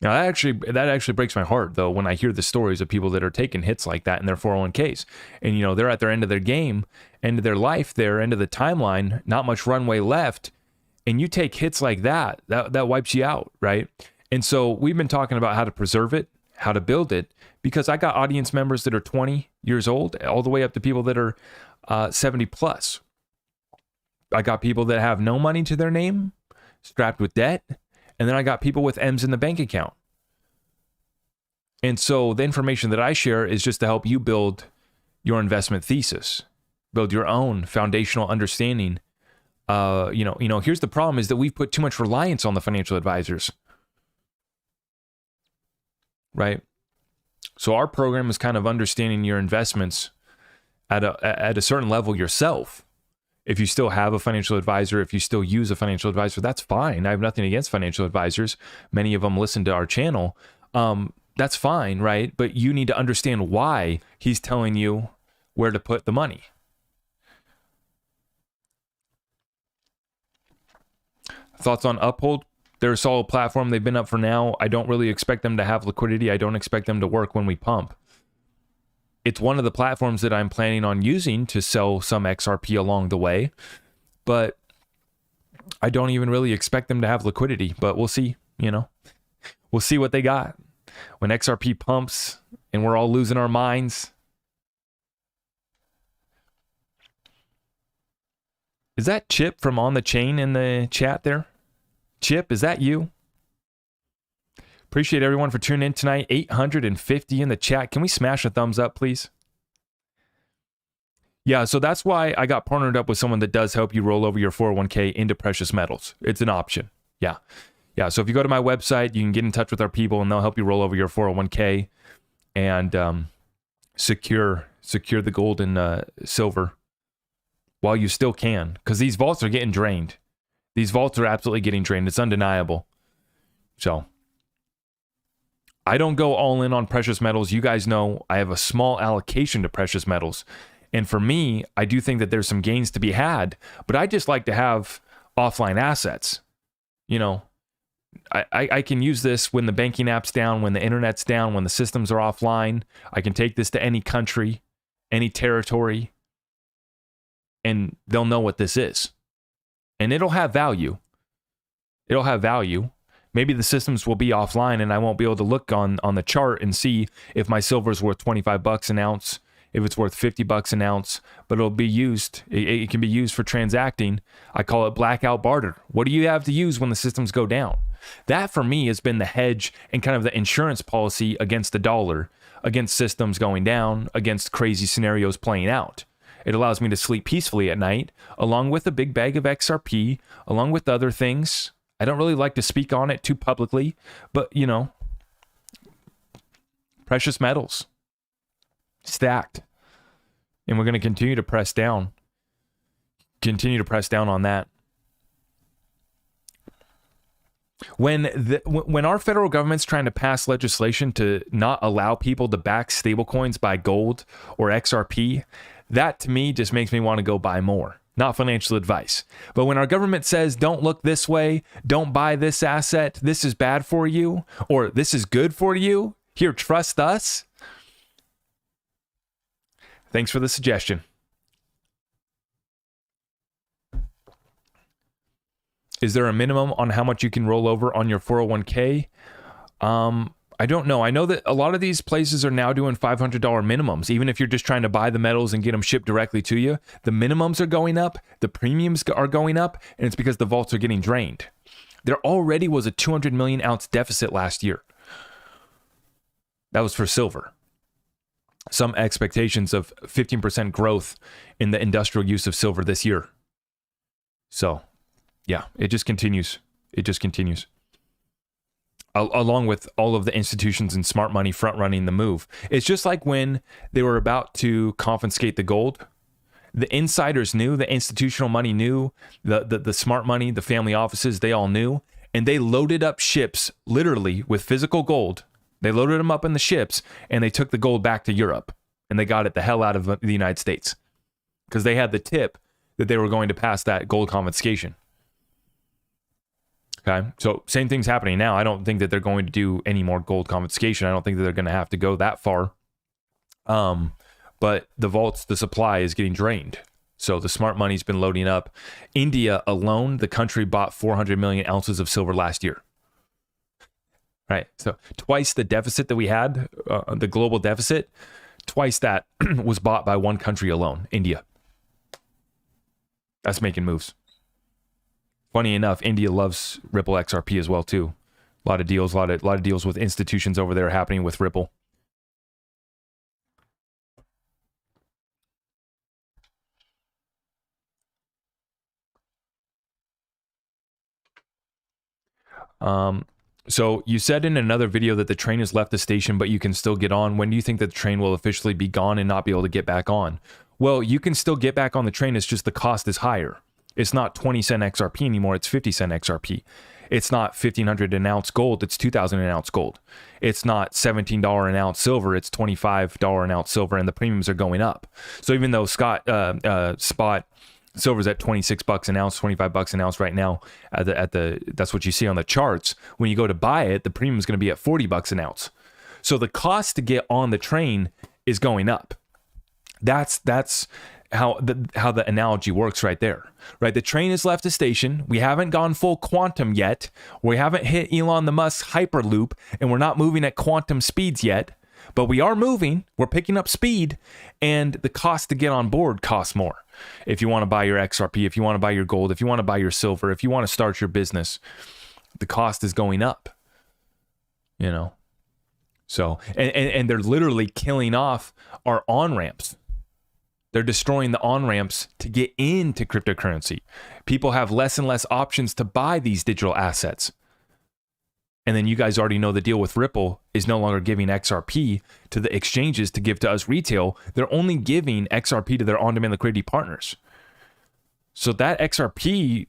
Now, that actually breaks my heart, though, when I hear the stories of people that are taking hits like that in their 401ks. And, they're at their end of their game, end of their life, their end of the timeline, not much runway left. And you take hits like that wipes you out, right? And so we've been talking about how to preserve it, how to build it, because I got audience members that are 20 years old, all the way up to people that are 70 plus. I got people that have no money to their name, strapped with debt, and then I got people with M's in the bank account. And so the information that I share is just to help you build your investment thesis, build your own foundational understanding. Here's the problem is that we've put too much reliance on the financial advisors. Right? So our program is kind of understanding your investments at a certain level yourself. If you still have a financial advisor, if you still use a financial advisor, that's fine. I have nothing against financial advisors. Many of them listen to our channel. That's fine, right? But you need to understand why he's telling you where to put the money. Thoughts on Uphold? They're a solid platform. They've been up for now. I don't really expect them to have liquidity. I don't expect them to work when we pump. It's one of the platforms that I'm planning on using to sell some XRP along the way, but I don't even really expect them to have liquidity, but we'll see, We'll see what they got. When XRP pumps and we're all losing our minds, Is that Chip from On the Chain in the chat there? Chip, is that you? Appreciate everyone for tuning in tonight. 850 in the chat. Can we smash a thumbs up, please? Yeah, so that's why I got partnered up with someone that does help you roll over your 401k into precious metals. It's an option. Yeah. Yeah, so if you go to my website, you can get in touch with our people and they'll help you roll over your 401k and secure the gold and silver while you still can, because these vaults are getting drained. These vaults are absolutely getting drained. It's undeniable. So I don't go all in on precious metals. You guys know I have a small allocation to precious metals. And for me, I do think that there's some gains to be had, but I just like to have offline assets. You know, I can use this when the banking app's down, when the internet's down, when the systems are offline. I can take this to any country, any territory, and they'll know what this is. And it'll have value. It'll have value. Maybe the systems will be offline and I won't be able to look on the chart and see if my silver is worth $25 an ounce, if it's worth $50 an ounce, but it'll be used. It can be used for transacting. I call it blackout barter. What do you have to use when the systems go down? That for me has been the hedge and kind of the insurance policy against the dollar, against systems going down, against crazy scenarios playing out. It allows me to sleep peacefully at night, along with a big bag of XRP, along with other things. I don't really like to speak on it too publicly, but, you know, precious metals, stacked. And we're going to continue to press down on that. When our federal government's trying to pass legislation to not allow people to back stablecoins by gold or XRP, that to me just makes me want to go buy more. Not financial advice. But when our government says, don't look this way, don't buy this asset, this is bad for you, or this is good for you, here, trust us. Thanks for the suggestion. Is there a minimum on how much you can roll over on your 401k? I don't know. I know that a lot of these places are now doing $500 minimums. Even if you're just trying to buy the metals and get them shipped directly to you, the minimums are going up, the premiums are going up, and it's because the vaults are getting drained. There already was a 200 million ounce deficit last year. That was for silver. Some expectations of 15% growth in the industrial use of silver this year. So, yeah, it just continues. It just continues. Along with all of the institutions and smart money front running the move. It's just like when they were about to confiscate the gold. The insiders knew, the institutional money knew, the smart money, the family offices, they all knew. And they loaded up ships literally with physical gold. They loaded them up in the ships and they took the gold back to Europe. And they got it the hell out of the United States. Because they had the tip that they were going to pass that gold confiscation. Okay, so same thing's happening now. I don't think that they're going to do any more gold confiscation. I don't think that they're going to have to go that far. But the vaults, the supply is getting drained. So the smart money's been loading up. India alone, the country bought 400 million ounces of silver last year. Right, so twice the deficit that we had, the global deficit, twice that was bought by one country alone, India. That's making moves. Funny enough, India loves Ripple XRP as well too. A lot of deals, a lot of deals with institutions over there happening with Ripple. So you said in another video that the train has left the station, but you can still get on. When do you think that the train will officially be gone and not be able to get back on? Well, you can still get back on the train. It's just the cost is higher. It's not 20 cent XRP anymore. It's 50 cent XRP. It's not 1,500 an ounce gold. It's 2,000 an ounce gold. It's not $17 an ounce silver. It's $25 an ounce silver, and the premiums are going up. So even though spot silver's at $26 an ounce, $25 an ounce right now, that's what you see on the charts. When you go to buy it, the premium is going to be at $40 an ounce. So the cost to get on the train is going up. That's how the analogy works right there, right? The train has left the station. We haven't gone full quantum yet. We haven't hit Elon Musk's Hyperloop, and we're not moving at quantum speeds yet. But we are moving, we're picking up speed, and the cost to get on board costs more. If you want to buy your XRP, if you want to buy your gold, if you want to buy your silver, if you want to start your business, the cost is going up. You know? So, and they're literally killing off our on-ramps. They're destroying the on-ramps to get into cryptocurrency. People have less and less options to buy these digital assets. And then you guys already know the deal with Ripple is no longer giving XRP to the exchanges to give to us retail. They're only giving XRP to their on-demand liquidity partners. So that XRP,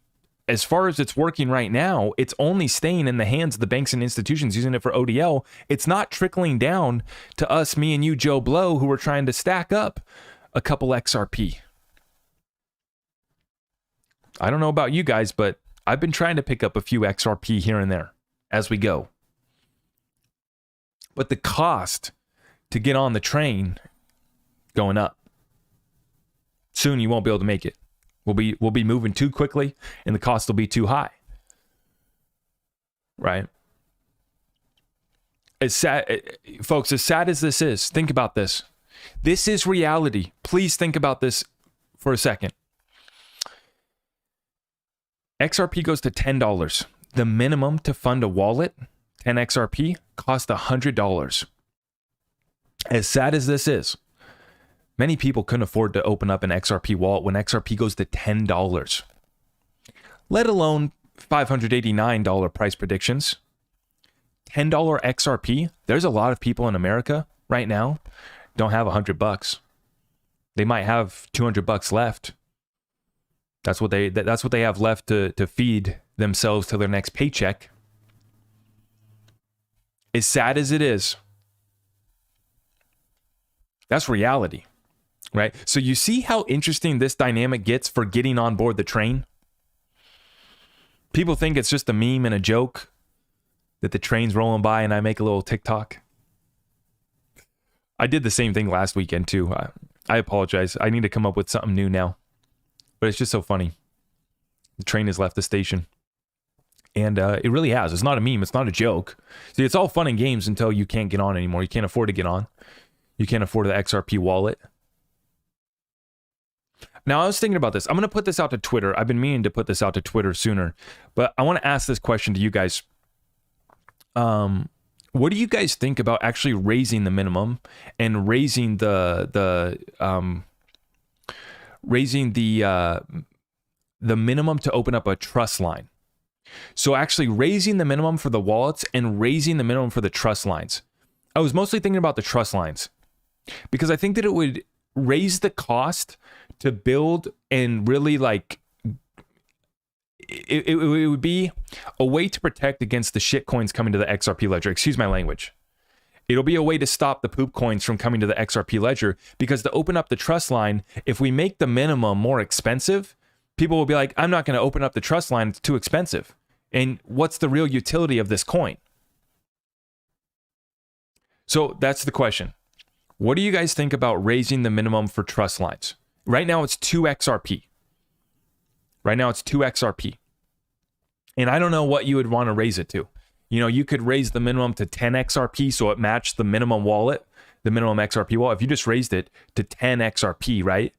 as far as it's working right now, it's only staying in the hands of the banks and institutions using it for ODL. It's not trickling down to us, me and you, Joe Blow, who are trying to stack up a couple XRP. I don't know about you guys, but I've been trying to pick up a few XRP here and there as we go. But the cost to get on the train going up. Soon you won't be able to make it. We'll be moving too quickly and the cost will be too high. Right? As sad, folks, as sad as this is, think about this. This is reality. Please think about this for a second. XRP goes to $10. The minimum to fund a wallet, 10 XRP, costs $100. As sad as this is, many people couldn't afford to open up an XRP wallet when XRP goes to $10, let alone $589 price predictions. $10 XRP, there's a lot of people in America right now don't have $100. They might have $200 left. That's what they have left to feed themselves to their next paycheck. As sad as it is, that's reality, right? So you see how interesting this dynamic gets for getting on board the train? People think it's just a meme and a joke that the train's rolling by and I make a little TikTok. I did the same thing last weekend too. I apologize. I need to come up with something new now. But it's just so funny. The train has left the station. And it really has. It's not a meme. It's not a joke. See, it's all fun and games until you can't get on anymore. You can't afford to get on. You can't afford the XRP wallet. Now, I was thinking about this. I'm going to put this out to Twitter. I've been meaning to put this out to Twitter sooner. But I want to ask this question to you guys. What do you guys think about actually raising the minimum and raising the minimum to open up a trust line? So actually raising the minimum for the wallets and raising the minimum for the trust lines. I was mostly thinking about the trust lines because I think that it would raise the cost to build and really like it would be a way to protect against the shit coins coming to the XRP ledger. Excuse my language. It'll be a way to stop the poop coins from coming to the XRP ledger, because to open up the trust line, if we make the minimum more expensive, people will be like, I'm not going to open up the trust line. It's too expensive. And what's the real utility of this coin? So that's the question. What do you guys think about raising the minimum for trust lines? Right now it's 2 XRP. Right now it's 2 XRP. And I don't know what you would want to raise it to. You know, you could raise the minimum to 10 XRP so it matched the minimum wallet, the minimum XRP wallet. If you just raised it to 10 XRP, right?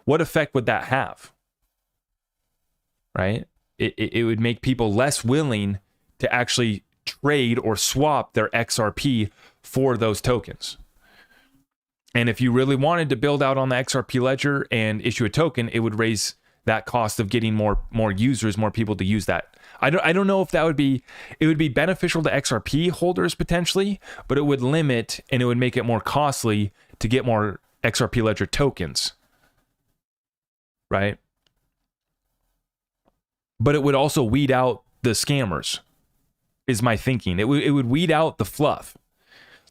What effect would that have? Right? It would make people less willing to actually trade or swap their XRP for those tokens. And if you really wanted to build out on the XRP ledger and issue a token, it would raise that cost of getting more users, more people to use that. I don't know if that would be, it would be beneficial to XRP holders potentially, but it would limit and it would make it more costly to get more XRP ledger tokens, right? But it would also weed out the scammers, is my thinking. It would weed out the fluff.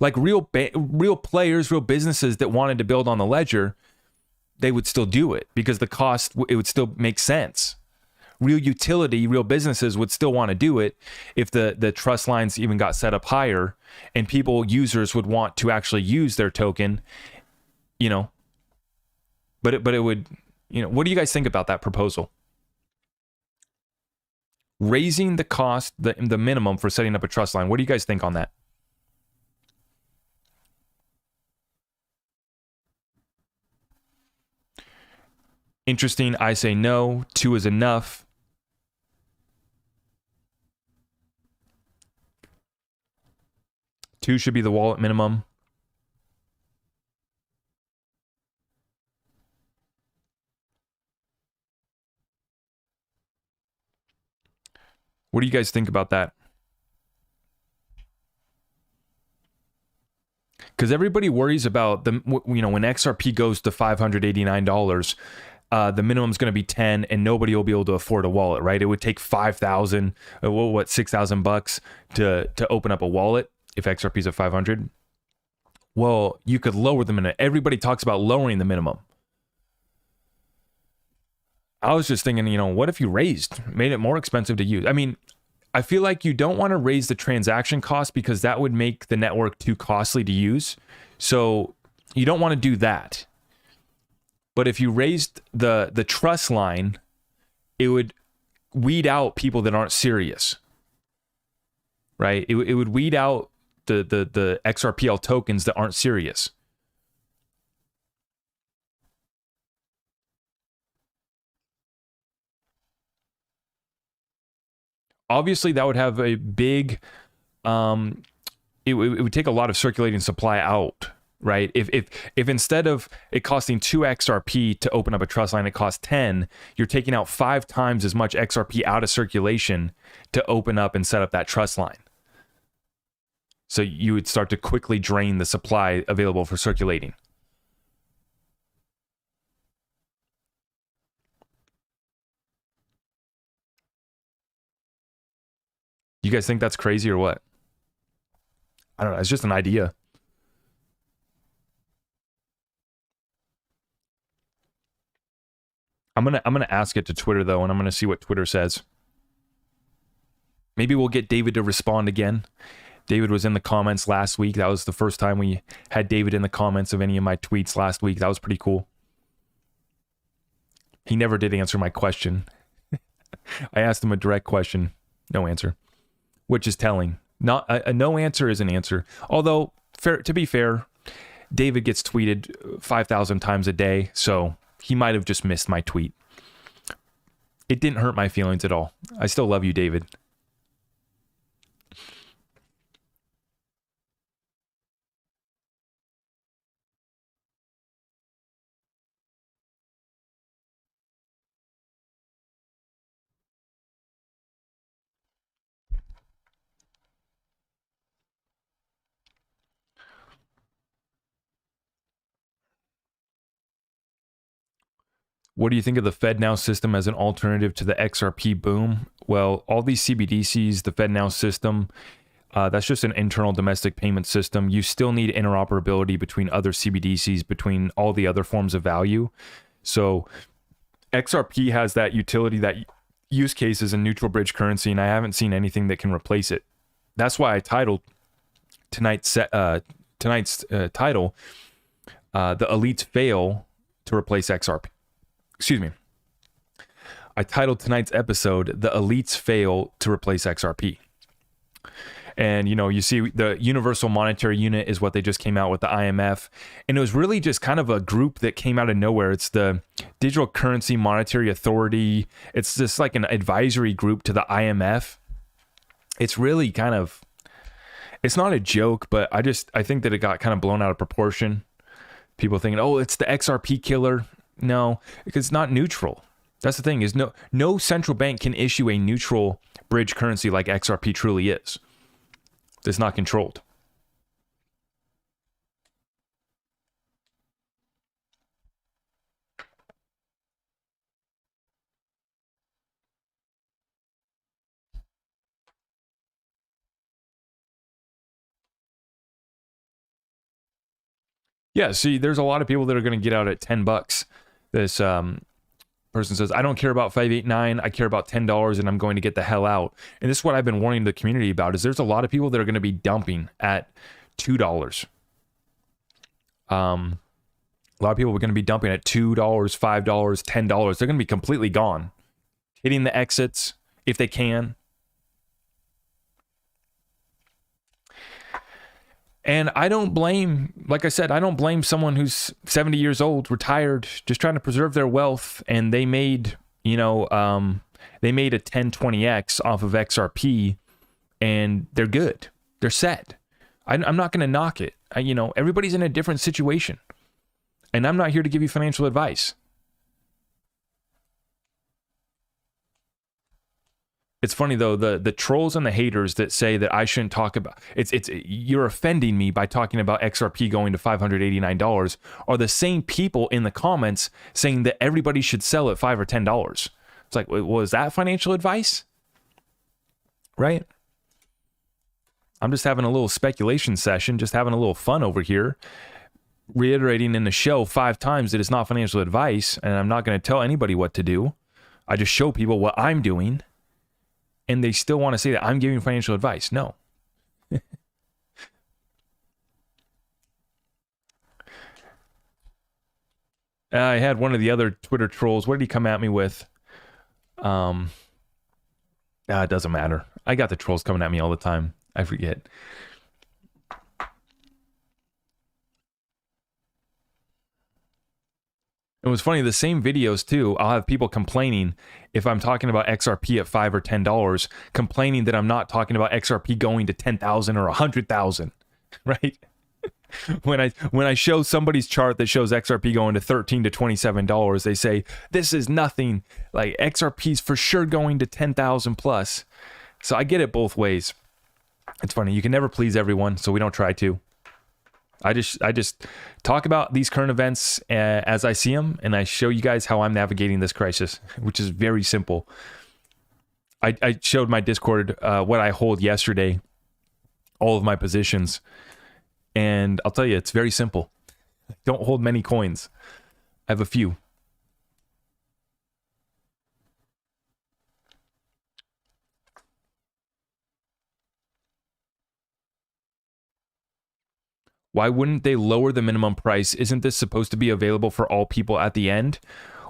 Like real players, real businesses that wanted to build on the ledger, they would still do it because the cost, it would still make sense. Real utility, real businesses would still want to do it if the trust lines even got set up higher and users would want to actually use their token, you know. But it would, you know, what do you guys think about that proposal? Raising the cost, the minimum for setting up a trust line. What do you guys think on that? Interesting. I say no. 2 is enough. Two should be the wallet minimum. What do you guys think about that? Because everybody worries about the, you know, when XRP goes to $589, the minimum is going to be 10, and nobody will be able to afford a wallet, right? It would take 5,000, what, $6,000 to open up a wallet if XRP is at 500. Well, you could lower the minimum. Everybody talks about lowering the minimum. I was just thinking, you know, what if you made it more expensive to use? I mean, I feel like you don't want to raise the transaction cost because that would make the network too costly to use. So you don't want to do that. But if you raised the trust line, it would weed out people that aren't serious, right? It would weed out the XRPL tokens that aren't serious. Obviously, that would have a big, it would take a lot of circulating supply out, right? If instead of it costing 2 XRP to open up a trust line, it costs 10, you're taking out 5 times as much XRP out of circulation to open up and set up that trust line. So you would start to quickly drain the supply available for circulating. You guys think that's crazy or what? I don't know. It's just an idea. I'm gonna ask it to Twitter though, and I'm gonna see what Twitter says. Maybe we'll get David to respond again. David was in the comments last week. That was the first time we had David in the comments of any of my tweets last week. That was pretty cool. He never did answer my question. I asked him a direct question. No answer. Which is telling. Not a no answer is an answer. Although, to be fair, David gets tweeted 5,000 times a day, so he might have just missed my tweet. It didn't hurt my feelings at all. I still love you, David. What do you think of the FedNow system as an alternative to the XRP boom? Well, all these CBDCs, the FedNow system, that's just an internal domestic payment system. You still need interoperability between other CBDCs, between all the other forms of value. So XRP has that utility, that use case as a neutral bridge currency, and I haven't seen anything that can replace it. That's why I titled tonight's title, "The Elites Fail to Replace XRP." Excuse me. I titled tonight's episode, "The Elites Fail to Replace XRP." And, you know, you see the Universal Monetary Unit is what they just came out with, the IMF. And it was really just kind of a group that came out of nowhere. It's the Digital Currency Monetary Authority. It's just like an advisory group to the IMF. It's really kind of, it's not a joke, but I think that it got kind of blown out of proportion. People thinking, oh, it's the XRP killer. No, because it's not neutral. That's the thing, is no central bank can issue a neutral bridge currency like XRP truly is. That's not controlled. Yeah, see, there's a lot of people that are going to get out at $10. This person says, I don't care about 589, I care about $10, and I'm going to get the hell out. And this is what I've been warning the community about, is there's a lot of people that are going to be dumping at $2. A lot of people are going to be dumping at $2, $5, $10. They're going to be completely gone. Hitting the exits if they can. And I don't blame, like I said, I don't blame someone who's 70 years old, retired, just trying to preserve their wealth. And they made, they made a 10, 20x off of XRP and they're good. They're set. I'm not going to knock it. Everybody's in a different situation. And I'm not here to give you financial advice. It's funny though, the trolls and the haters that say that I shouldn't talk about you're offending me by talking about XRP going to $589 are the same people in the comments saying that everybody should sell at $5 or $10. It's like, was that financial advice? Right? I'm just having a little speculation session, just having a little fun over here, reiterating in the show 5 times that it's not financial advice, and I'm not going to tell anybody what to do. I just show people what I'm doing. And they still want to say that I'm giving financial advice. No. I had one of the other Twitter trolls. What did he come at me with? It doesn't matter. I got the trolls coming at me all the time. I forget. It was funny, the same videos too, I'll have people complaining if I'm talking about XRP at $5 or $10, complaining that I'm not talking about XRP going to 10,000 or 100,000, right? When I show somebody's chart that shows XRP going to $13 to $27, they say, this is nothing, like XRP's for sure going to 10,000 plus. So I get it both ways. It's funny, you can never please everyone, so we don't try to. I just talk about these current events as I see them, and I show you guys how I'm navigating this crisis, which is very simple. I showed my Discord what I hold yesterday, all of my positions, and I'll tell you, it's very simple. I don't hold many coins. I have a few. Why wouldn't they lower the minimum price? Isn't this supposed to be available for all people at the end?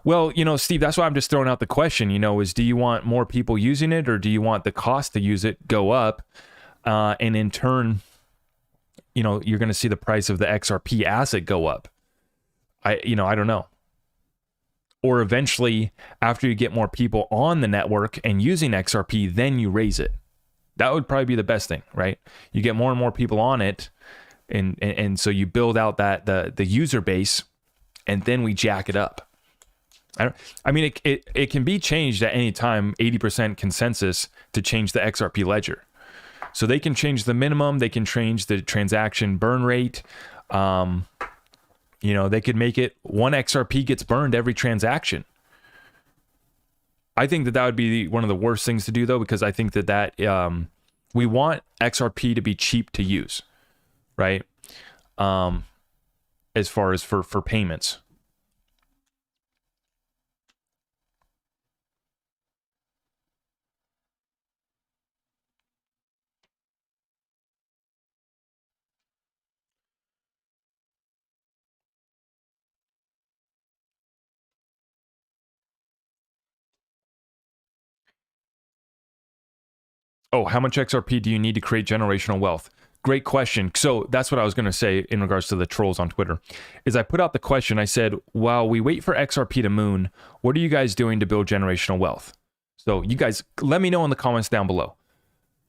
Well, Steve, that's why I'm just throwing out the question, is do you want more people using it, or do you want the cost to use it go up? And in turn, you're going to see the price of the XRP asset go up. I don't know. Or eventually, after you get more people on the network and using XRP, then you raise it. That would probably be the best thing, right? You get more and more people on it, and so you build out that the user base, and then we jack it up. It can be changed at any time, 80% consensus to change the XRP ledger. So they can change the minimum, they can change the transaction burn rate. They could make it 1 XRP gets burned every transaction. I think that would be one of the worst things to do, though, because I think that we want XRP to be cheap to use. Right? As far as for payments. Oh, how much XRP do you need to create generational wealth? Great question. So that's what I was going to say in regards to the trolls on Twitter, is I put out the question. I said, while we wait for XRP to moon, what are you guys doing to build generational wealth? So you guys, let me know in the comments down below.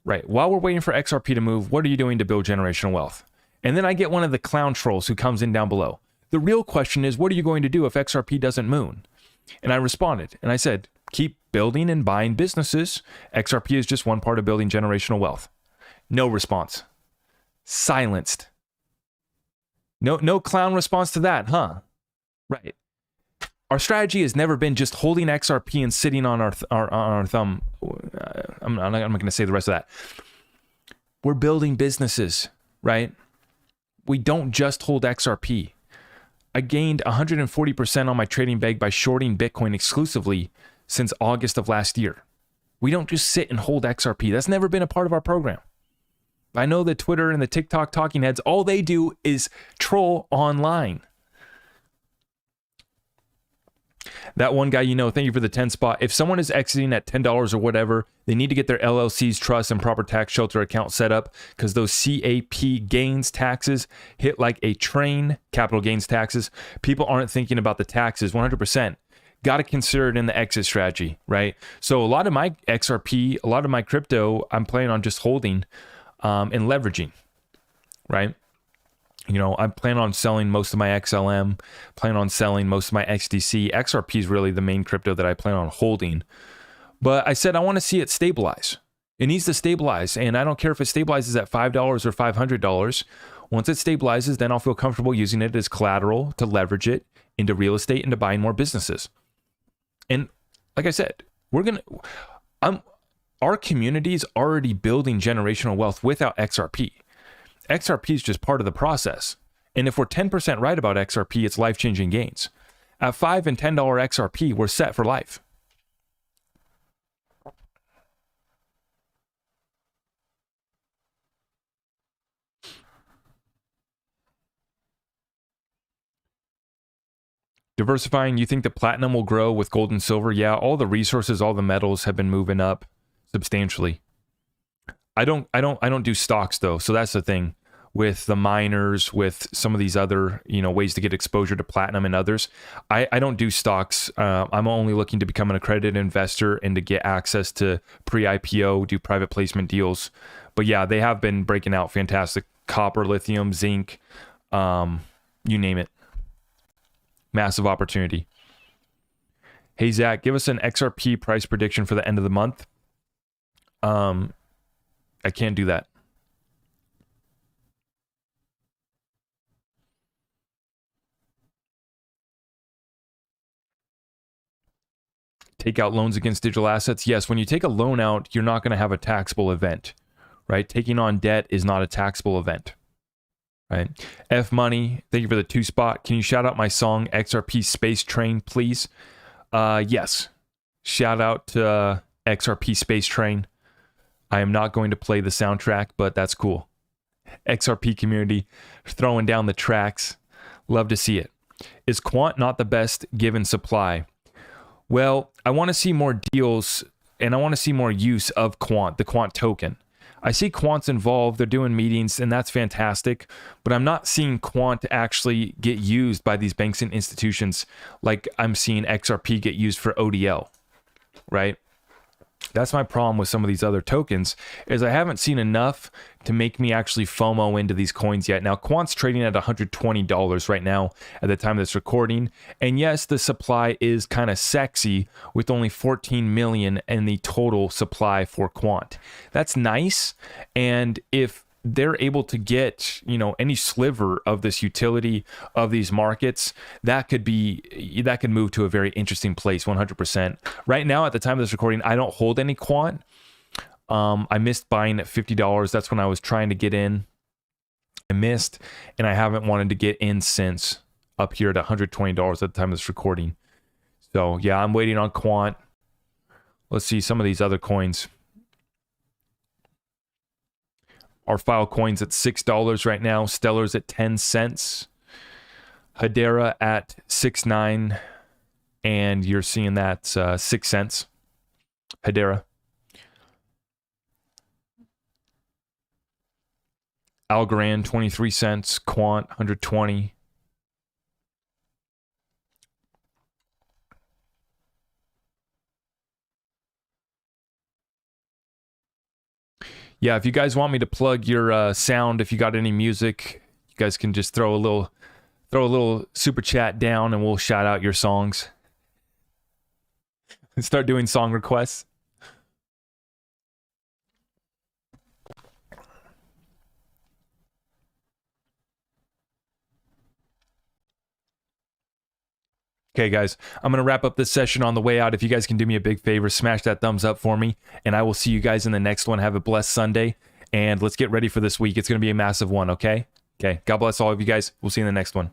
Right. While we're waiting for XRP to move, what are you doing to build generational wealth? And then I get one of the clown trolls who comes in down below. The real question is, what are you going to do if XRP doesn't moon? And I responded and I said, keep building and buying businesses. XRP is just one part of building generational wealth. No response. Silenced. No clown response to that, huh? Right. Our strategy has never been just holding XRP and sitting on our thumb. I'm not going to say the rest of that. We're building businesses, right? We don't just hold XRP. I gained 140% on my trading bag by shorting Bitcoin exclusively since August of last year. We don't just sit and hold XRP. That's never been a part of our program. I know that Twitter and the TikTok talking heads, all they do is troll online. That one guy, thank you for the 10 spot. If someone is exiting at $10 or whatever, they need to get their LLCs, trust, and proper tax shelter account set up, because those CAP gains taxes hit like a train, capital gains taxes. People aren't thinking about the taxes 100%. Got to consider it in the exit strategy, right? So a lot of my XRP, a lot of my crypto, I'm planning on just holding and leveraging, right? I plan on selling most of my XLM, plan on selling most of my XDC. XRP is really the main crypto that I plan on holding. But I said I want to see it stabilize. It needs to stabilize. And I don't care if it stabilizes at $5 or $500. Once it stabilizes, then I'll feel comfortable using it as collateral to leverage it into real estate and to buying more businesses. And like I said, our community is already building generational wealth without XRP. XRP is just part of the process. And if we're 10% right about XRP, it's life-changing gains. At $5 and $10 XRP, we're set for life. Diversifying, you think the platinum will grow with gold and silver? Yeah, all the resources, all the metals have been moving up substantially. I don't do stocks though, so that's the thing with the miners, with some of these other ways to get exposure to platinum and others. I don't do stocks. I'm only looking to become an accredited investor and to get access to pre-IPO, do private placement deals. But yeah, they have been breaking out fantastic. Copper, lithium, zinc, you name it. Massive opportunity. Hey Zach, give us an XRP price prediction for the end of the month. I can't do that. Take out loans against digital assets. Yes, when you take a loan out, you're not going to have a taxable event, right? Taking on debt is not a taxable event, right? F Money, thank you for the 2 spot. Can you shout out my song XRP Space Train, please? Yes. Shout out to XRP Space Train. I am not going to play the soundtrack, but that's cool. XRP community throwing down the tracks. Love to see it. Is quant not the best given supply? Well, I want to see more deals and I want to see more use of quant, the quant token. I see quants involved, they're doing meetings, and that's fantastic, but I'm not seeing quant actually get used by these banks and institutions like I'm seeing XRP get used for ODL, right? That's my problem with some of these other tokens, is I haven't seen enough to make me actually FOMO into these coins yet. Now, Quant's trading at $120 right now at the time of this recording. And yes, the supply is kind of sexy with only 14 million in the total supply for Quant. That's nice. And if they're able to get, any sliver of this utility of these markets, that could move to a very interesting place, 100%. Right now, at the time of this recording, I don't hold any quant. I missed buying at $50. That's when I was trying to get in. I missed, and I haven't wanted to get in since, up here at $120 at the time of this recording. So yeah, I'm waiting on quant. Let's see some of these other coins. Our file coins at $6 right now. Stellar's at 10 cents. Hedera at 6.9. And you're seeing that 6 cents. Hedera. Algorand, 23 cents. Quant, 120. Yeah, if you guys want me to plug your sound, if you got any music, you guys can just throw a little super chat down and we'll shout out your songs. Start doing song requests. Okay, guys, I'm going to wrap up this session on the way out. If you guys can do me a big favor, smash that thumbs up for me, and I will see you guys in the next one. Have a blessed Sunday, and let's get ready for this week. It's going to be a massive one, okay? Okay, God bless all of you guys. We'll see you in the next one.